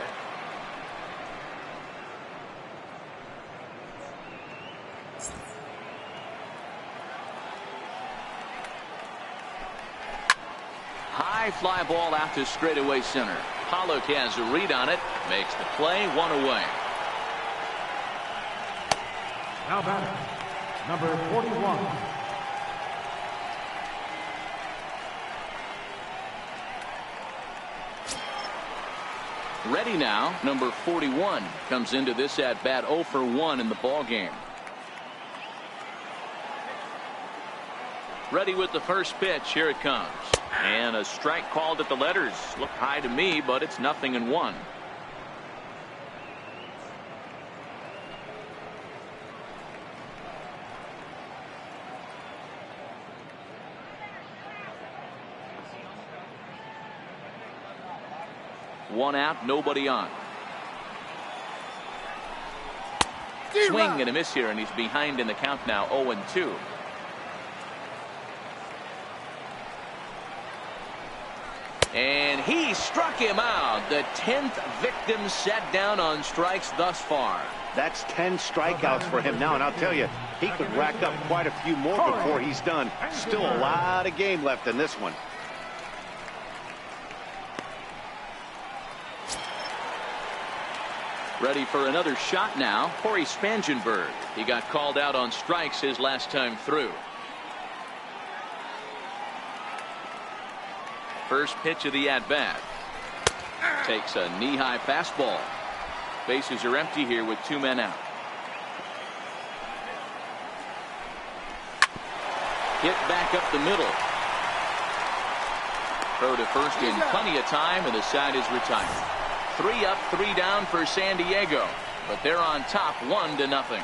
High fly ball out to straightaway center. Pollock has a read on it, makes the play, 1 away. Now batting, number 41. Ready now, number 41 comes into this at bat 0 for 1 in the ball game. Ready with the first pitch. Here it comes. And a strike called at the letters. Looked high to me, but it's 0-1. One out, nobody on. Swing and a miss here, and he's behind in the count now, 0-2. And he struck him out. The 10th victim set down on strikes thus far. That's 10 strikeouts for him now, and I'll tell you, he could rack up quite a few more before he's done. Still a lot of game left in this one. Ready for another shot now. Corey Spangenberg. He got called out on strikes his last time through. First pitch of the at-bat. Takes a knee-high fastball. Bases are empty here with 2 men out. Hit back up the middle. Throw to first in plenty of time, and the side is retired. 3 up, 3 down for San Diego, but they're on top 1-0.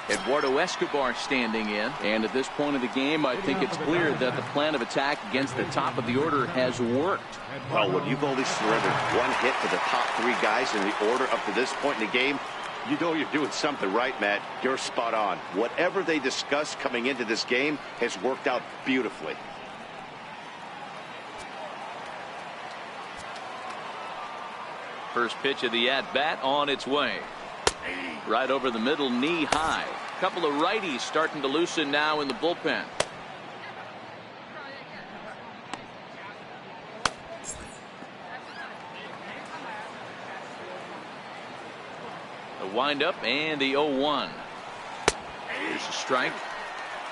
Eduardo Escobar standing in, and at this point of the game, I think it's clear that the plan of attack against the top of the order has worked. Well, when you've only surrendered 1 hit to the top 3 guys in the order up to this point in the game, you know you're doing something right, Matt. You're spot on. Whatever they discussed coming into this game has worked out beautifully. First pitch of the at-bat on its way. Right over the middle, knee high. Couple of righties starting to loosen now in the bullpen. The windup and the 0-1. Here's a strike.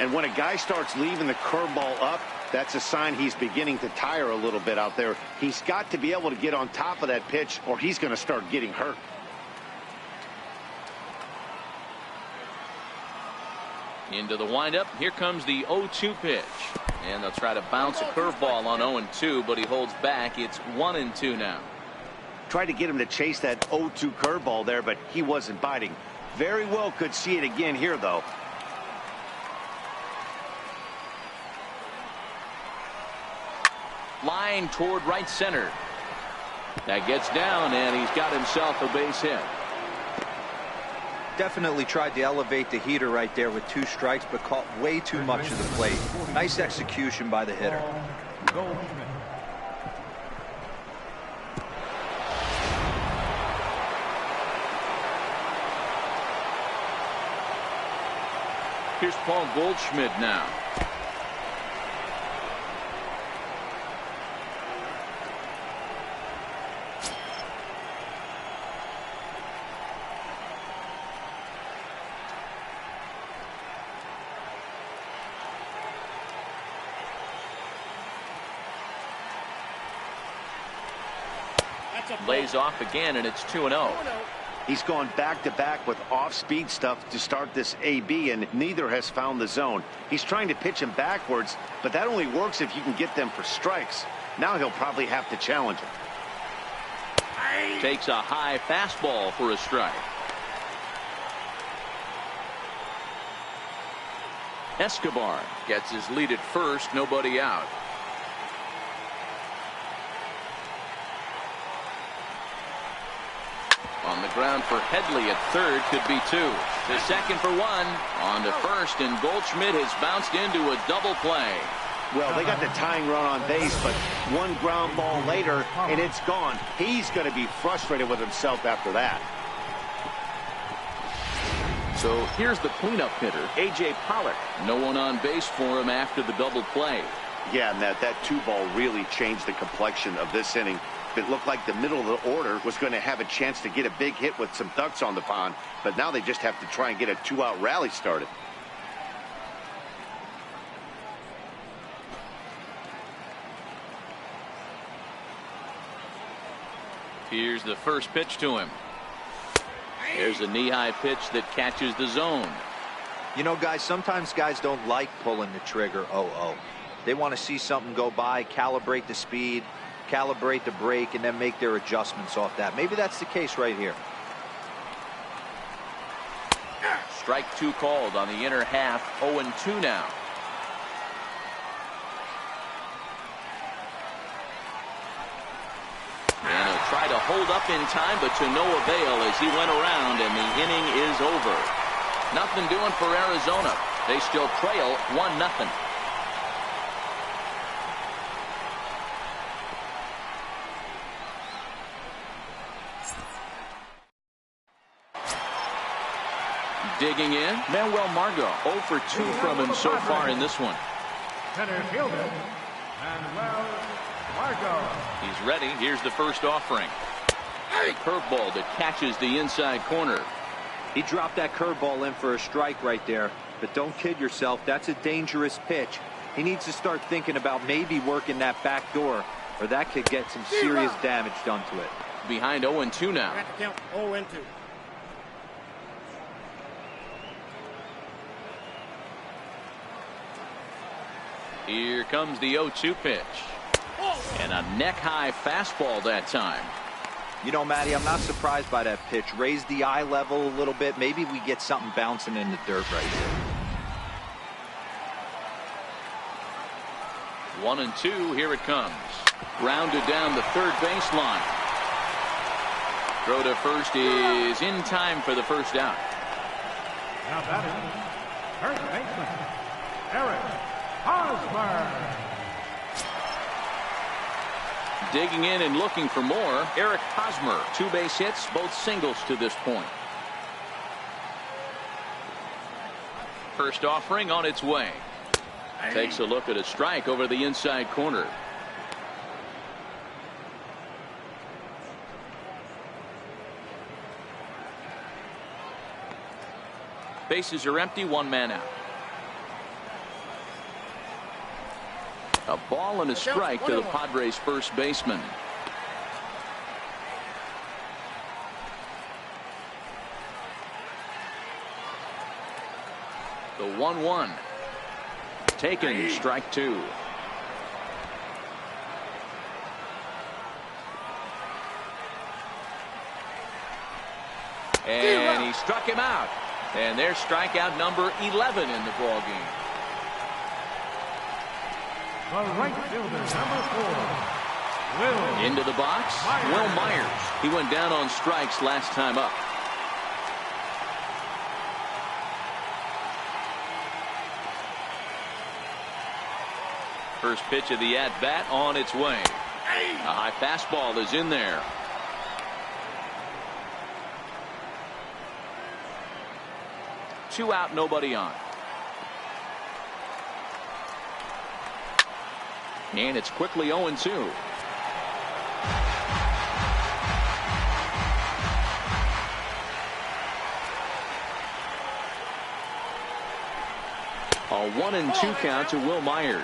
And when a guy starts leaving the curveball up, that's a sign he's beginning to tire a little bit out there. He's got to be able to get on top of that pitch, or he's going to start getting hurt. Into the windup. Here comes the 0-2 pitch. And they'll try to bounce a curveball on 0-2, but he holds back. It's 1-2 now. Tried to get him to chase that 0-2 curveball there, but he wasn't biting. Very well could see it again here, though. Line toward right center. That gets down, and he's got himself a base hit. Definitely tried to elevate the heater right there with 2 strikes, but caught way too much of the plate. Nice execution by the hitter. Here's Paul Goldschmidt now. Lays off again, and it's 2-0. He's gone back-to-back with off-speed stuff to start this AB, and neither has found the zone. He's trying to pitch him backwards, but that only works if you can get them for strikes. Now he'll probably have to challenge him. Takes a high fastball for a strike. Escobar gets his lead at first, nobody out. On the ground for Headley at third, could be 2. To second for 1. On to first, and Goldschmidt has bounced into a double play. Well, they got the tying run on base, but 1 ground ball later, and it's gone. He's going to be frustrated with himself after that. So here's the cleanup hitter, A.J. Pollock. No one on base for him after the double play. Yeah, and that 2 ball really changed the complexion of this inning. It looked like the middle of the order was going to have a chance to get a big hit with some ducks on the pond, but now they just have to try and get a 2-out rally started. Here's the first pitch to him. There's a knee-high pitch that catches the zone. You know, guys, sometimes guys don't like pulling the trigger 0-0. They want to see something go by, calibrate the speed, calibrate the break, and then make their adjustments off that. Maybe that's the case right here. Strike 2 called on the inner half. 0-2 now. And he'll try to hold up in time, but to no avail as he went around, and the inning is over. Nothing doing for Arizona. They still trail 1-0. Digging in, Manuel Margot. 0 for 2 from him so far in this one. Center fielder, Manuel Margot. He's ready. Here's the first offering. A curveball that catches the inside corner. He dropped that curveball in for a strike right there, but don't kid yourself. That's a dangerous pitch. He needs to start thinking about maybe working that back door, or that could get some serious damage done to it. Behind 0-2 now. Count 0-2. Here comes the 0-2 pitch. And a neck-high fastball that time. You know, Matty, I'm not surprised by that pitch. Raise the eye level a little bit. Maybe we get something bouncing in the dirt right here. 1-2, here it comes. Grounded down the third baseline. Throw to first is in time for the first out. Now batting, first baseman, Eric Hosmer. Digging in and looking for more, Eric Hosmer. 2 base hits, both singles to this point. First offering on its way. Takes a look at a strike over the inside corner. Bases are empty, 1 man out. A ball and a strike to the Padres' first baseman. The 1-1. Taken, strike two. And he struck him out. And there's strikeout number 11 in the ball game. The right fielder, number 4, Will. Into the box, Will Myers. He went down on strikes last time up. First pitch of the at-bat on its way. A high fastball is in there. Two out, nobody on. And it's quickly 0-2. A 1-2 count to Will Myers.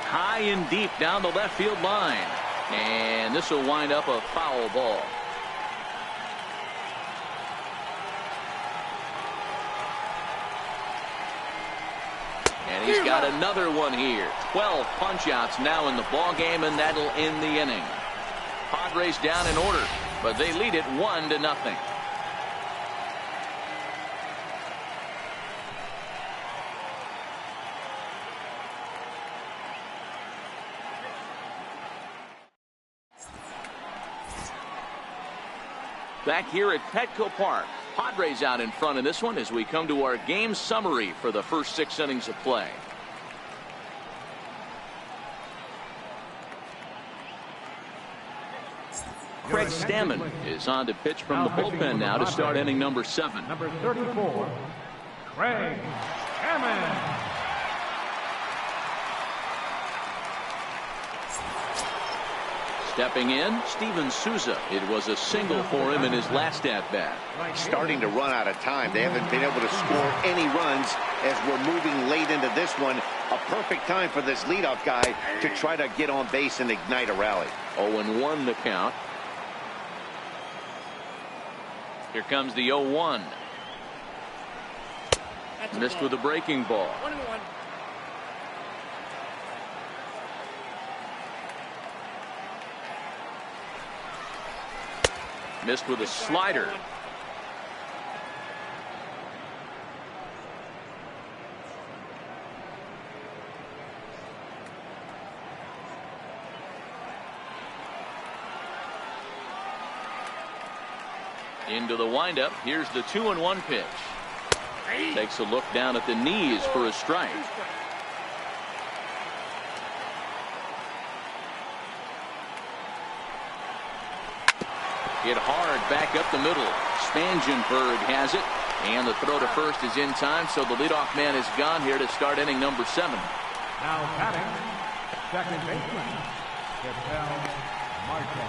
High and deep down the left field line. And this will wind up a foul ball. And he's got another one here. 12 punch-outs now in the ball game, and that'll end the inning. Padres down in order, but they lead it 1-0. Back here at Petco Park, Padres out in front of this one as we come to our game summary for the first 6 innings of play. Craig Stammen is on to pitch from the bullpen now to start inning number 7. Number 34, Craig Stammen. Stepping in, Steven Souza. It was a single for him in his last at-bat. Starting to run out of time. They haven't been able to score any runs as we're moving late into this one. A perfect time for this leadoff guy to try to get on base and ignite a rally. 0-1 the count. Here comes the 0-1. Missed with a breaking ball. 1-1. Missed with a slider. Into the windup. Here's the 2-1 pitch. Takes a look down at the knees for a strike. Hit hard back up the middle. Spangenberg has it. And the throw to first is in time, so the leadoff man is gone here to start inning number 7. Now batting, second baseman, Marte.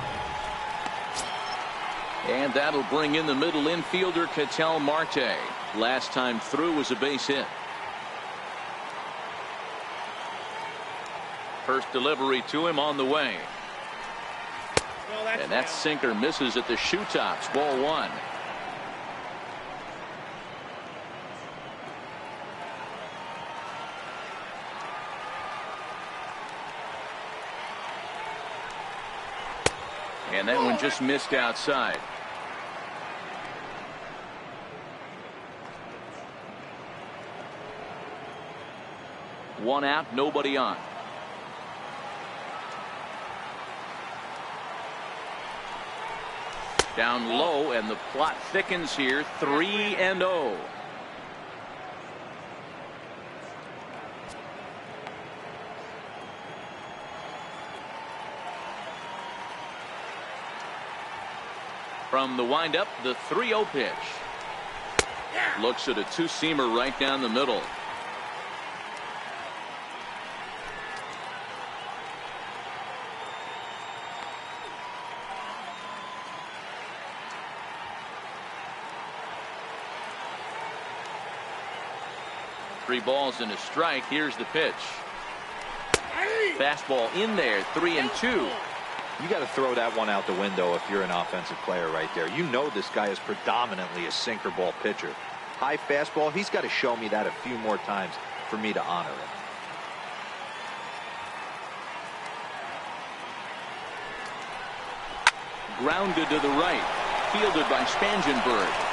And that'll bring in the middle infielder, Ketel Marte. Last time through was a base hit. First delivery to him on the way. And that sinker misses at the shoe tops. Ball 1. And that one just missed outside. One out, nobody on. Down low, and the plot thickens here. 3-0. From the windup, the 3-0 pitch. Looks at a two-seamer right down the middle. 3 balls and a strike. Here's the pitch. Fastball in there, 3-2. You got to throw that one out the window if you're an offensive player right there. You know this guy is predominantly a sinker ball pitcher. High fastball, he's got to show me that a few more times for me to honor it. Grounded to the right. Fielded by Spangenberg.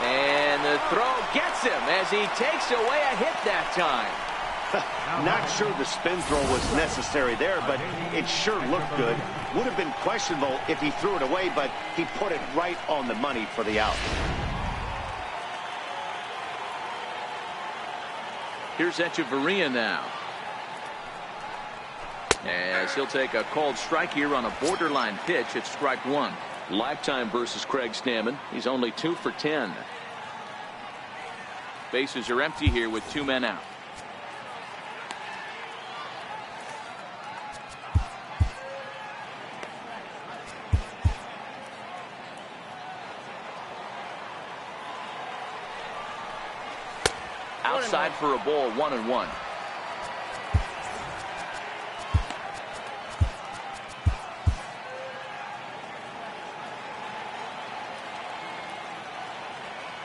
And the throw gets him as he takes away a hit that time. Not sure the spin throw was necessary there, but it sure looked good. Would have been questionable if he threw it away, but he put it right on the money for the out. Here's Echeverria now. As he'll take a called strike here on a borderline pitch. It's strike 1. Lifetime versus Craig Stammen. He's only 2 for 10. Bases are empty here with 2 men out. Outside for a ball, 1-1.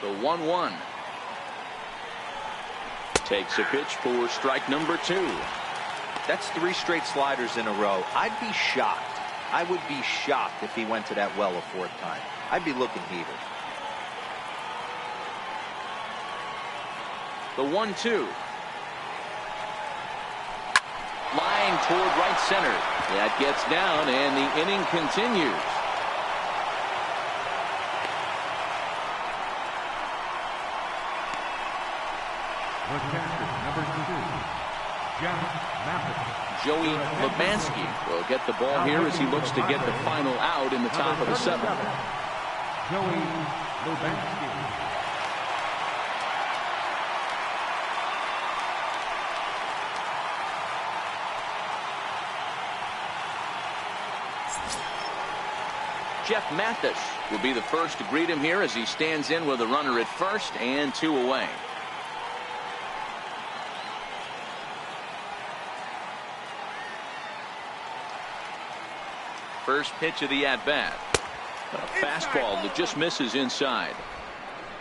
The 1-1. Takes a pitch for strike number 2. That's 3 straight sliders in a row. I'd be shocked. I would be shocked if he went to that well a 4th time. I'd be looking heated. The 1-2. Line toward right center. That gets down, and the inning continues. The catcher, number 2, Jeff Mathis. Joey Lebansky will get the ball here as he looks to get the final out in the top of the 7th. Joey Lebansky. Jeff Mathis will be the first to greet him here as he stands in with a runner at first and 2 away. First pitch of the at-bat. A fastball that just misses inside.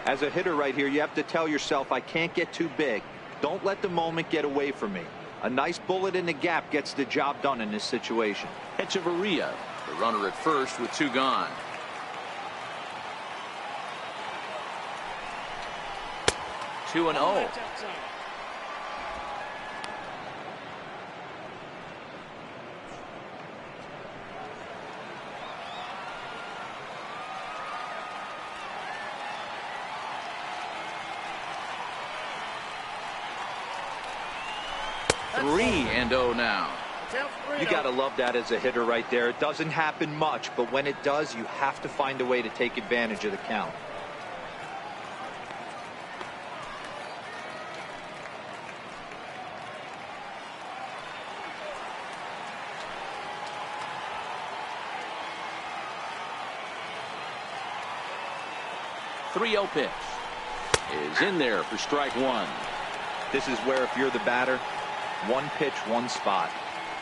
As a hitter right here, you have to tell yourself, I can't get too big. Don't let the moment get away from me. A nice bullet in the gap gets the job done in this situation. Echeverria, the runner at first with 2 gone. Two and 0. Three and 0 now. You got to love that as a hitter right there. It doesn't happen much, but when it does, you have to find a way to take advantage of the count. .30 pitch is in there for strike 1. This is where if you're the batter, one pitch, one spot,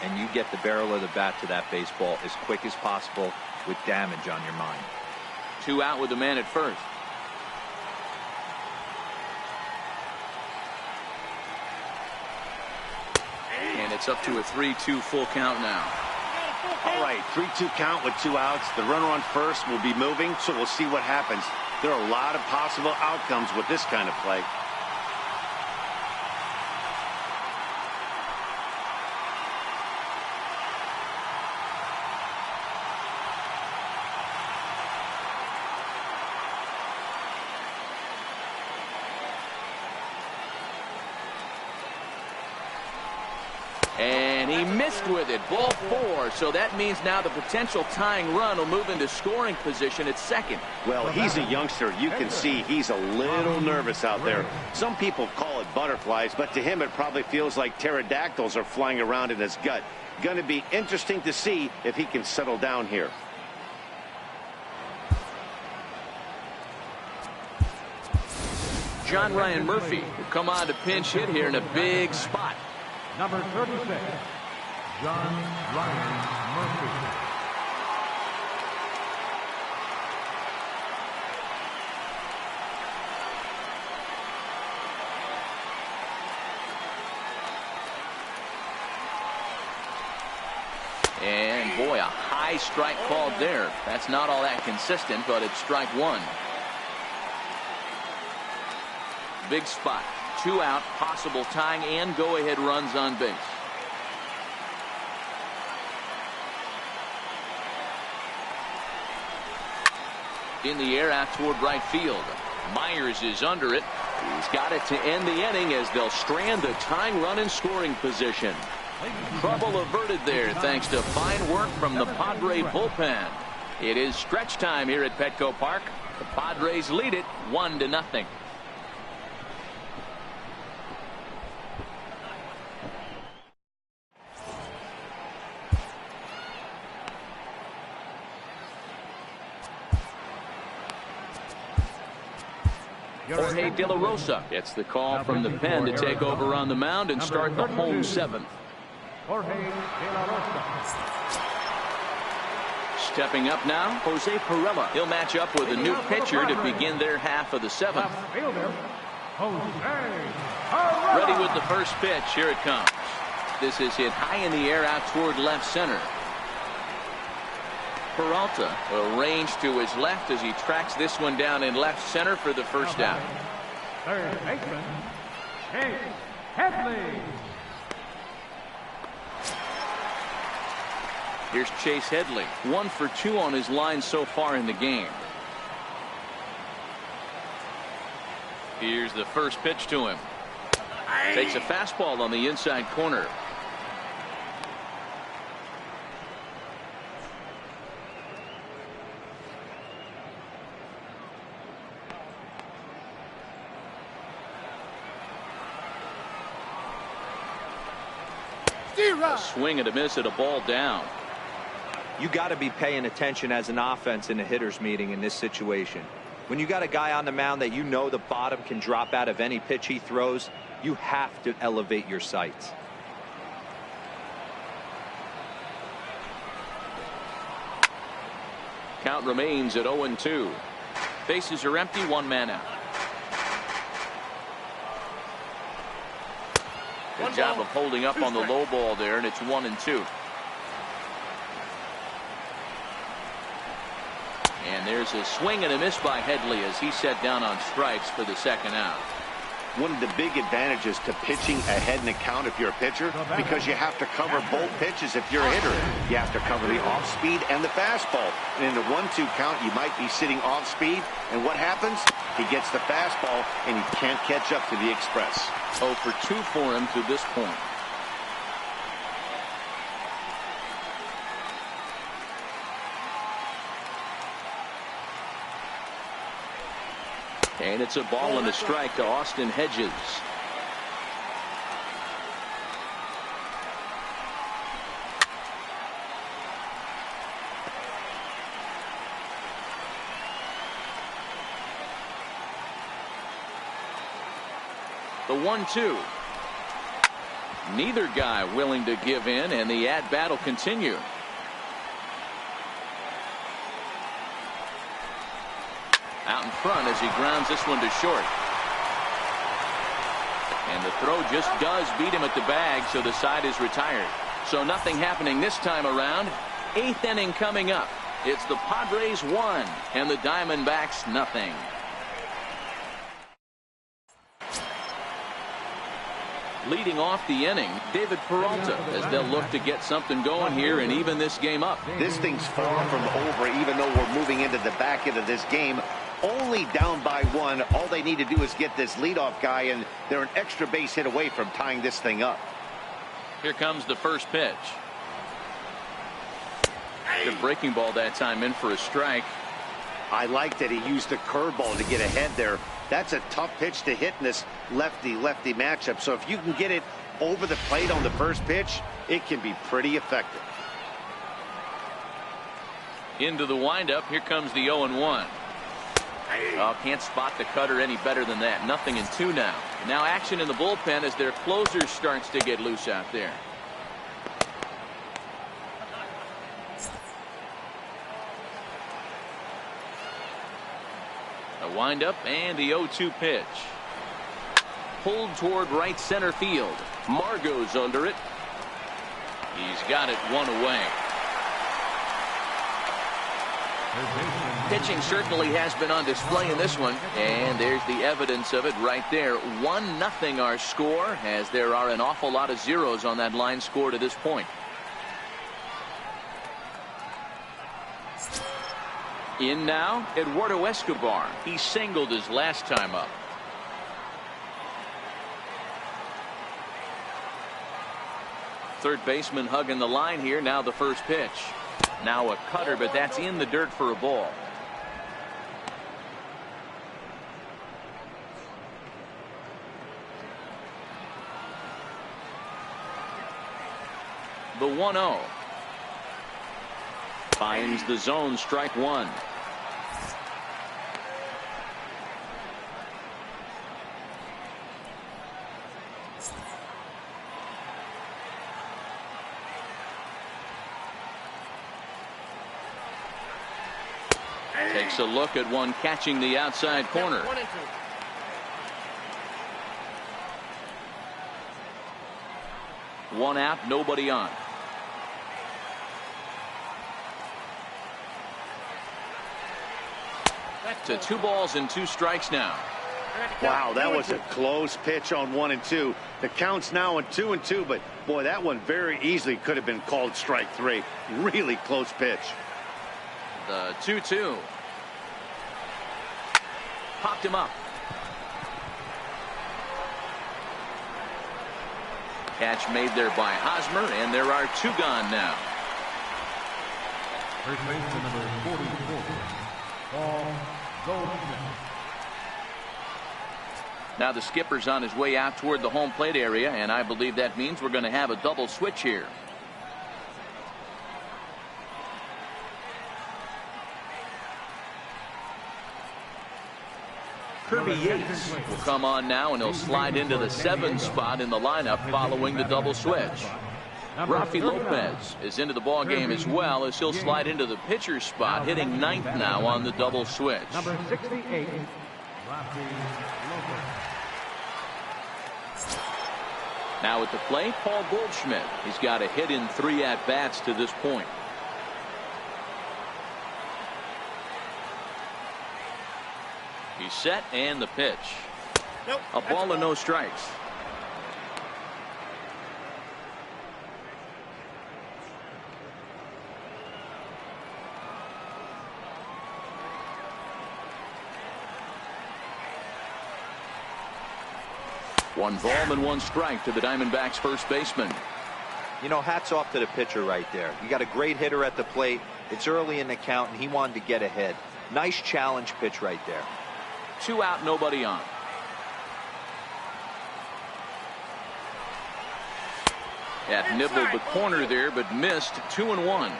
and you get the barrel of the bat to that baseball as quick as possible with damage on your mind. 2 out with the man at first. And it's up to a 3-2 full count now. All right, 3-2 count with 2 outs. The runner on first will be moving, so we'll see what happens. There are a lot of possible outcomes with this kind of play. And he missed with it. Ball 4. So that means now the potential tying run will move into scoring position at second. Well, he's a youngster. You can see he's a little nervous out there. Some people call it butterflies, but to him it probably feels like pterodactyls are flying around in his gut. Going to be interesting to see if he can settle down here. John Ryan Murphy will come on to pinch hit here in a big spot. Number 36, John Ryan Murphy. And boy, a high strike called there. That's not all that consistent, but it's strike one. Big spot. 2 out, possible tying and go-ahead runs on base. In the air out toward right field. Myers is under it. He's got it to end the inning as they'll strand the tying run in scoring position. Trouble averted there thanks to fine work from the Padre bullpen. It is stretch time here at Petco Park. The Padres lead it 1-0. Jorge De La Rosa gets the call from the pen to take over on the mound and start the home 7th. Jorge De La Rosa. Stepping up now, Jose Pirela. He'll match up with a new pitcher to begin their half of the 7th. Ready with the first pitch. Here it comes. This is hit high in the air out toward left center. Peralta arranged to his left as he tracks this one down in left center for the first out. Third baseman, Chase Headley. Here's Chase Headley, 1 for 2 on his line so far in the game. Here's the first pitch to him. Takes a fastball on the inside corner. A swing and a miss at a ball down. You got to be paying attention as an offense in a hitter's meeting in this situation. When you got a guy on the mound that you know the bottom can drop out of any pitch he throws, you have to elevate your sights. Count remains at 0-2. Bases are empty, 1 man out. Good job of holding up on the low ball there, and it's 1-2. And there's a swing and a miss by Headley as he set down on strikes for the second out. One of the big advantages to pitching ahead in the count if you're a pitcher, because you have to cover both pitches if you're a hitter. You have to cover the off speed and the fastball. And in the 1-2 count, you might be sitting off speed, and what happens? He gets the fastball and he can't catch up to the express. 0 for 2 for him to this point. And it's a ball and a strike to Austin Hedges. The 1-2. Neither guy willing to give in, and the at-bat will continue. Out in front as he grounds this one to short. And the throw just does beat him at the bag, so the side is retired. So nothing happening this time around. 8th inning coming up. It's the Padres 1 and the Diamondbacks nothing. Leading off the inning, David Peralta, as they'll look to get something going here and even this game up. This thing's far from over, even though we're moving into the back end of this game. Only down by 1. All they need to do is get this leadoff guy, and they're an extra base hit away from tying this thing up. Here comes the first pitch. Good breaking ball that time, in for a strike. I like that he used the curveball to get ahead there. That's a tough pitch to hit in this lefty-lefty matchup. So if you can get it over the plate on the first pitch, it can be pretty effective. Into the windup. Here comes the 0-1. Oh, can't spot the cutter any better than that. 0-2 now. Now action in the bullpen as their closer starts to get loose out there. A windup and the 0-2 pitch. Pulled toward right center field. Margot's under it. He's got it one away. Pitching certainly has been on display in this one, and there's the evidence of it right there. 1-0 our score, as there are an awful lot of zeros on that line score to this point. In now, Eduardo Escobar. He singled his last time up. Third baseman hugging the line here. Now the first pitch. Now a cutter, but that's in the dirt for a ball. The 1-0. Finds the zone, strike one. Takes a look at one catching the outside corner. One out, nobody on. To 2 balls and 2 strikes now. Wow, that was a close pitch on 1 and 2. The count's now in 2 and 2, but boy, that one very easily could have been called strike 3. Really close pitch. The 2-2. Popped him up. Catch made there by Hosmer, and there are 2 gone now. First baseman number 44, Paul Goldschmidt. Now the skipper's on his way out toward the home plate area, and I believe that means we're going to have a double switch here. Kirby Yates will come on now, and he'll slide into the 7th spot in the lineup following the double switch. Rafi Lopez is into the ball game as well, as he'll slide into the pitcher's spot, hitting 9th now on the double switch. Number 68, Rafi Lopez. Now at the plate, Paul Goldschmidt. He's got a hit in 3 at-bats to this point. He's set, and the pitch. A ball and no strikes. One ball and 1 strike to the Diamondbacks first baseman. You know, hats off to the pitcher right there. You got a great hitter at the plate. It's early in the count, and he wanted to get ahead. Nice challenge pitch right there. 2 out, nobody on. That nibbled the corner there, but missed. 2-1.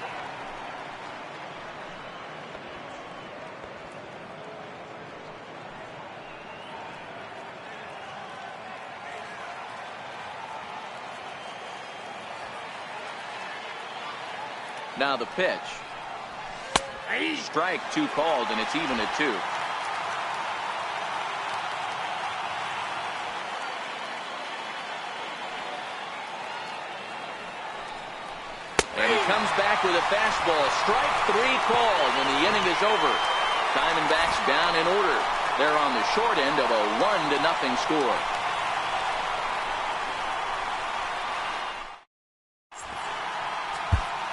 Now the pitch. Strike 2 called, and it's even at 2. And he comes back with a fastball. Strike 3 called, and the inning is over. Diamondbacks down in order. They're on the short end of a 1-0 score.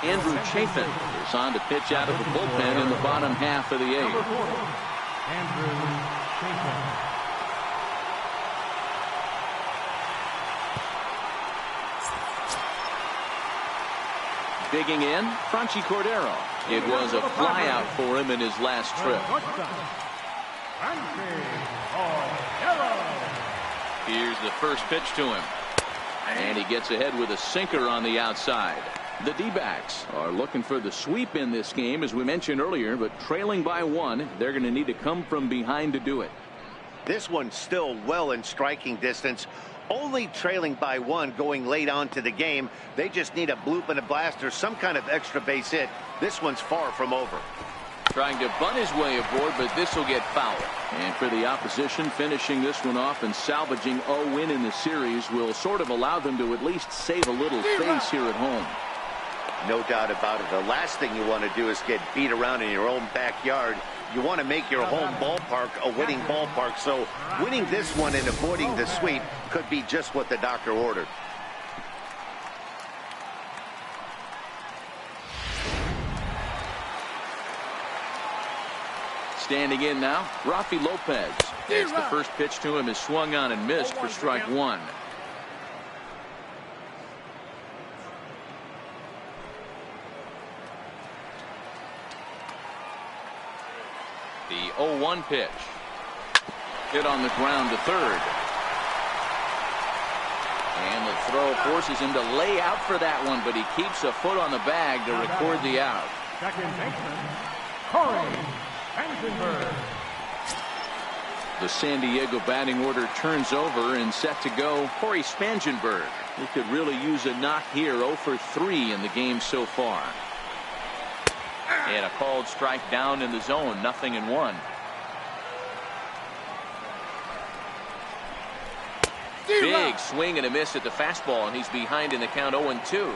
Andrew Chafin is on to pitch out of the bullpen in the bottom half of the 8th. Andrew Chafin. Digging in, Franchy Cordero. It was a flyout for him in his last trip. Here's the first pitch to him. And he gets ahead with a sinker on the outside. The D-backs are looking for the sweep in this game, as we mentioned earlier, but trailing by 1. They're going to need to come from behind to do it. This one's still well in striking distance. Only trailing by 1 going late on to the game. They just need a bloop and a blast or some kind of extra base hit. This one's far from over. Trying to bunt his way aboard, but this will get fouled. And for the opposition, finishing this one off and salvaging a win in the series will sort of allow them to at least save a little face here at home. No doubt about it. The last thing you want to do is get beat around in your own backyard. You want to make your home ballpark a winning ballpark. So winning this one and avoiding the sweep could be just what the doctor ordered. Standing in now, Rafi Lopez. As the first pitch to him is swung on and missed for strike 1. The 0-1 pitch. Hit on the ground to third. And the throw forces him to lay out for that one, but he keeps a foot on the bag to record the out. Second baseman, Corey. The San Diego batting order turns over and set to go. Corey Spangenberg, who could really use a knock here. 0 for 3 in the game so far. And a called strike down in the zone. 0-1. Big swing and a miss at the fastball, and he's behind in the count. 0-2.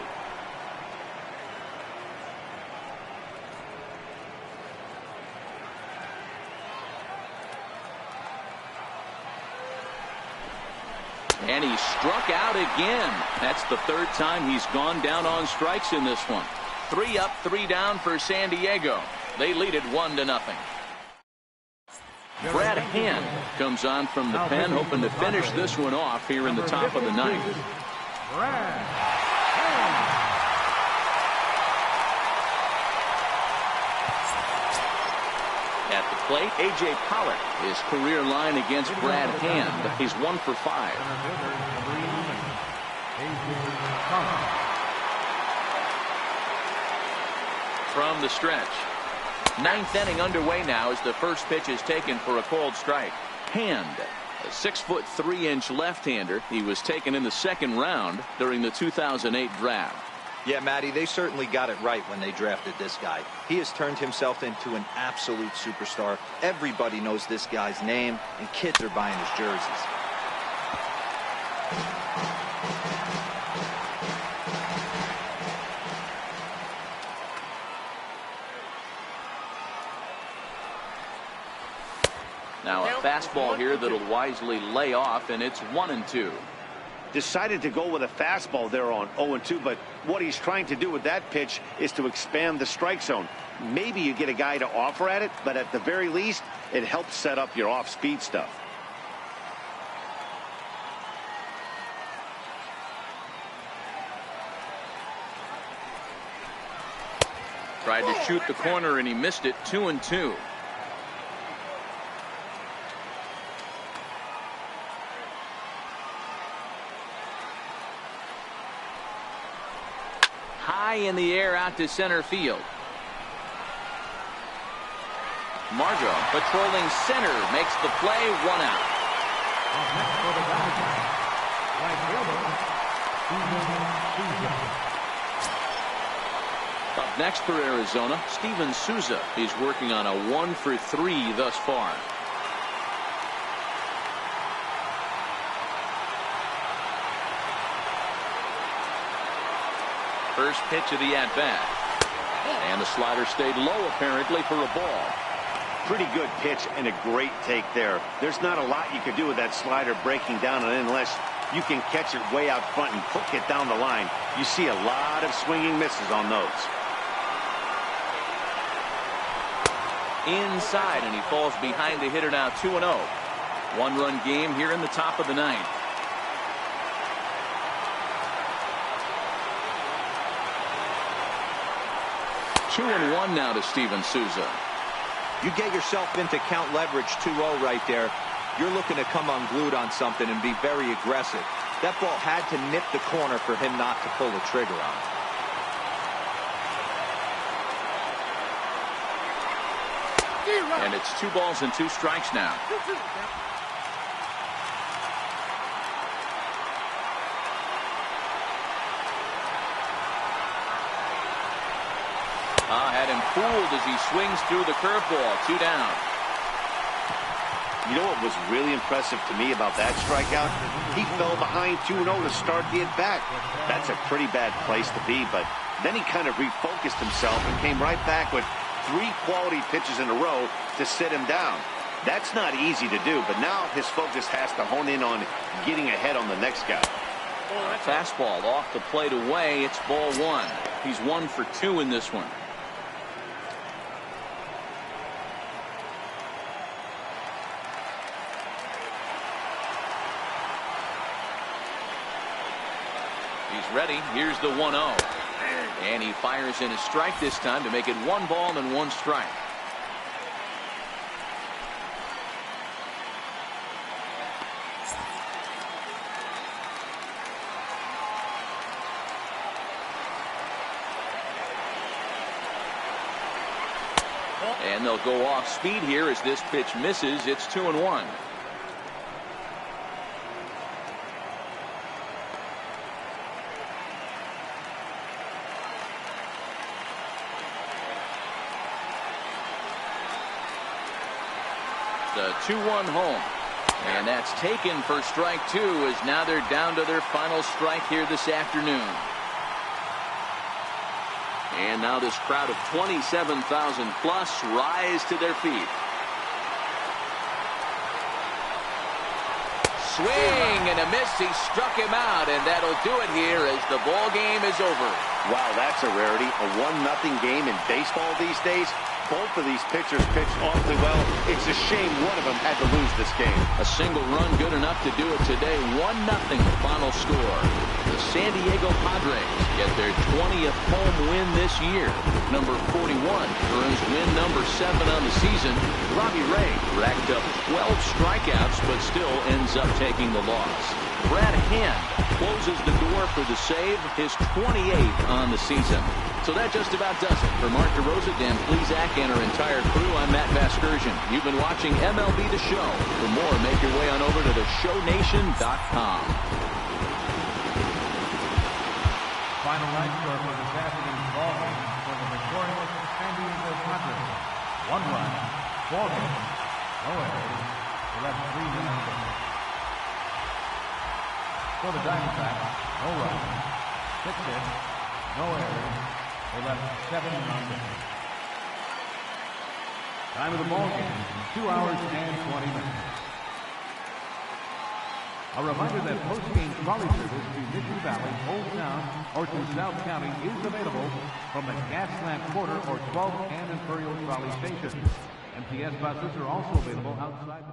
And he struck out again. That's the third time he's gone down on strikes in this one. 3 up, 3 down for San Diego. They lead it 1-0. Brad Hand comes on from the pen, hoping to finish this one off here in the top of the 9th. At the plate, A.J. Pollock. His career line against Brad Hand. He's 1 for 5. From the stretch. 9th inning underway now as the first pitch is taken for a called strike. Hand, a 6'3" left-hander. He was taken in the 2nd round during the 2008 draft. Yeah, Matty, they certainly got it right when they drafted this guy. He has turned himself into an absolute superstar. Everybody knows this guy's name, and kids are buying his jerseys. Now a fastball here that'll wisely lay off, and it's 1-2. Decided to go with a fastball there on 0-2, but what he's trying to do with that pitch is to expand the strike zone. Maybe you get a guy to offer at it, but at the very least, it helps set up your off-speed stuff. Tried to shoot the corner, and he missed it. 2-2. High in the air out to center field. Margot patrolling center makes the play. 1 out. Up next for Arizona, Steven Souza. He's working on a 1 for 3 thus far. First pitch of the at-bat. And the slider stayed low apparently for a ball. Pretty good pitch and a great take there. There's not a lot you could do with that slider breaking down, and unless you can catch it way out front and hook it down the line, you see a lot of swinging misses on those. Inside, and he falls behind the hitter now. 2-0. 1-run game here in the top of the 9th. 2-1 now to Steven Souza. You get yourself into count leverage 2-0 right there. You're looking to come unglued on something and be very aggressive. That ball had to nip the corner for him not to pull the trigger on. And it's 2 balls and 2 strikes now. Had him fooled as he swings through the curveball. 2 down. You know what was really impressive to me about that strikeout? He fell behind 2-0 to start the at-bat. That's a pretty bad place to be, but then he kind of refocused himself and came right back with 3 quality pitches in a row to sit him down. That's not easy to do, but now his focus has to hone in on getting ahead on the next guy. Fastball off the plate away. It's ball 1. He's 1 for 2 in this one. He's ready. Here's the 1-0. And he fires in a strike this time to make it 1 ball and 1 strike. And they'll go off speed here as this pitch misses. It's 2-1. The 2-1 home. And that's taken for strike 2 as now they're down to their final strike here this afternoon. And now this crowd of 27,000 plus rise to their feet. Swing and a miss. He struck him out, and that'll do it here as the ball game is over. Wow, that's a rarity. A 1-0 game in baseball these days. Both of these pitchers pitched awfully well. It's a shame one of them had to lose this game. A single run good enough to do it today. 1-0 the final score. The San Diego Padres get their 20th home win this year. Number 41 earns win number 7 on the season. Robbie Ray racked up 12 strikeouts but still ends up taking the loss. Brad Hand closes the door for the save, his 28th on the season. So that just about does it. For Mark DeRosa, Dan Plesac, and our entire crew, I'm Matt Vasgersian. You've been watching MLB The Show. For more, make your way on over to theshownation.com. Final line score for this afternoon's ball game for the victorious San Diego Padres. 1 run, 4 hits, no errors. They left 3 men. For the Diamondbacks, no runs, 6 hits, no errors. They left 7 runs. Time of the ball game, 2 hours and 20 minutes. A reminder that post-game trolley service to Mission Valley, Old Town, or to South County is available from the Gaslamp Quarter or 12th and Imperial Trolley stations. MTS buses are also available outside.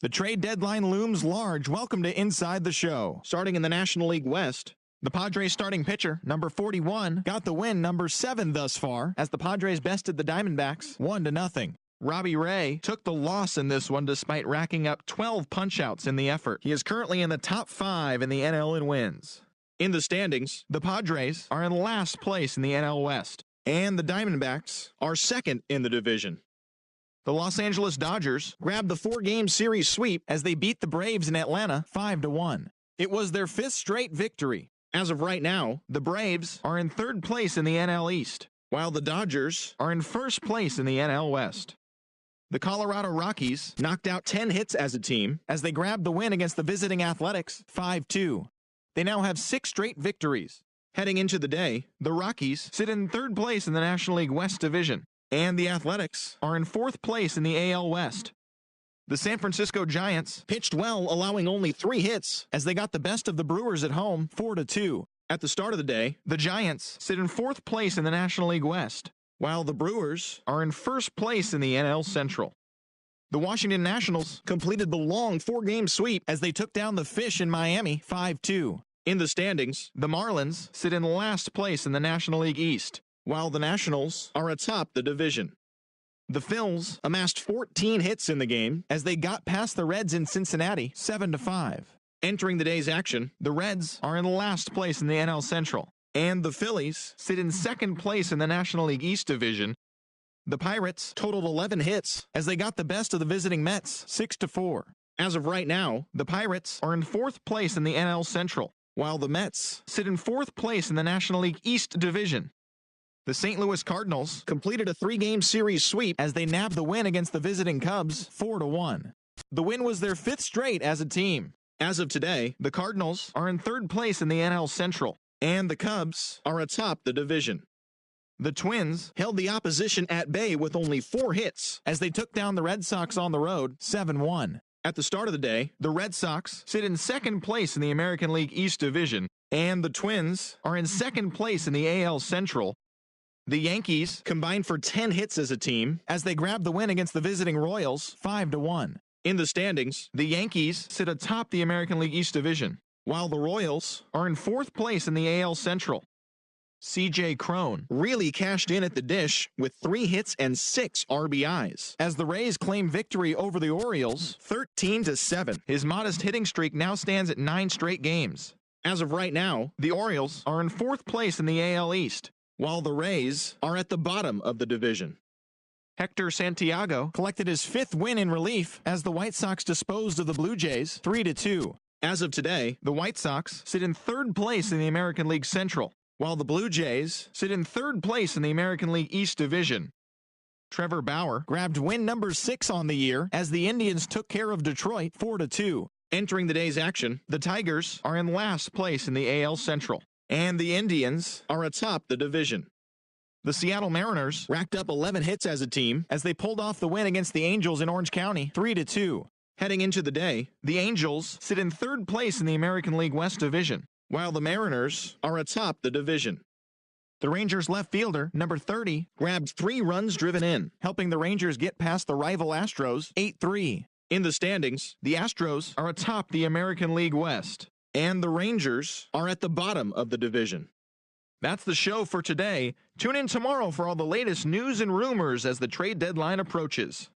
The trade deadline looms large. Welcome to Inside the Show. Starting in the National League West, the Padres starting pitcher, number 41, got the win, number 7 thus far, as the Padres bested the Diamondbacks 1-0. Robbie Ray took the loss in this one despite racking up 12 punch-outs in the effort. He is currently in the top 5 in the NL in wins. In the standings, the Padres are in last place in the NL West, and the Diamondbacks are second in the division. The Los Angeles Dodgers grabbed the 4-game series sweep as they beat the Braves in Atlanta 5-1. It was their 5th straight victory. As of right now, the Braves are in 3rd place in the NL East, while the Dodgers are in 1st place in the NL West. The Colorado Rockies knocked out 10 hits as a team as they grabbed the win against the visiting Athletics 5-2. They now have 6 straight victories. Heading into the day, the Rockies sit in 3rd place in the National League West Division. and the Athletics are in 4th place in the AL West. The San Francisco Giants pitched well, allowing only 3 hits as they got the best of the Brewers at home 4-2. At the start of the day, the Giants sit in 4th place in the National League West, while the Brewers are in 1st place in the NL Central. The Washington Nationals completed the long 4-game sweep as they took down the Fish in Miami 5-2. In the standings, the Marlins sit in last place in the National League East, while the Nationals are atop the division. The Phils amassed 14 hits in the game as they got past the Reds in Cincinnati 7-5. Entering the day's action, the Reds are in last place in the NL Central, and the Phillies sit in 2nd place in the National League East division. The Pirates totaled 11 hits as they got the best of the visiting Mets 6-4. As of right now, the Pirates are in 4th place in the NL Central, while the Mets sit in 4th place in the National League East division. The St. Louis Cardinals completed a 3-game series sweep as they nabbed the win against the visiting Cubs 4-1. The win was their 5th straight as a team. As of today, the Cardinals are in 3rd place in the NL Central, and the Cubs are atop the division. The Twins held the opposition at bay with only 4 hits as they took down the Red Sox on the road 7-1. At the start of the day, the Red Sox sit in 2nd place in the American League East division, and the Twins are in 2nd place in the AL Central. The Yankees combined for 10 hits as a team as they grabbed the win against the visiting Royals 5-1. In the standings, the Yankees sit atop the American League East division, while the Royals are in 4th place in the AL Central. C.J. Cron really cashed in at the dish with 3 hits and 6 RBIs as the Rays claim victory over the Orioles 13-7. His modest hitting streak now stands at 9 straight games. As of right now, the Orioles are in 4th place in the AL East, while the Rays are at the bottom of the division. Hector Santiago collected his 5th win in relief as the White Sox disposed of the Blue Jays 3-2. As of today, the White Sox sit in 3rd place in the American League Central, while the Blue Jays sit in 3rd place in the American League East division. Trevor Bauer grabbed win number 6 on the year as the Indians took care of Detroit 4-2. Entering the day's action, the Tigers are in last place in the AL Central, and the Indians are atop the division. The Seattle Mariners racked up 11 hits as a team as they pulled off the win against the Angels in Orange County 3-2. Heading into the day, the Angels sit in 3rd place in the American League West division, while the Mariners are atop the division. The Rangers left fielder, number 30, grabbed 3 runs driven in, helping the Rangers get past the rival Astros 8-3. In the standings, the Astros are atop the American League West, and the Rangers are at the bottom of the division. That's the show for today. Tune in tomorrow for all the latest news and rumors as the trade deadline approaches.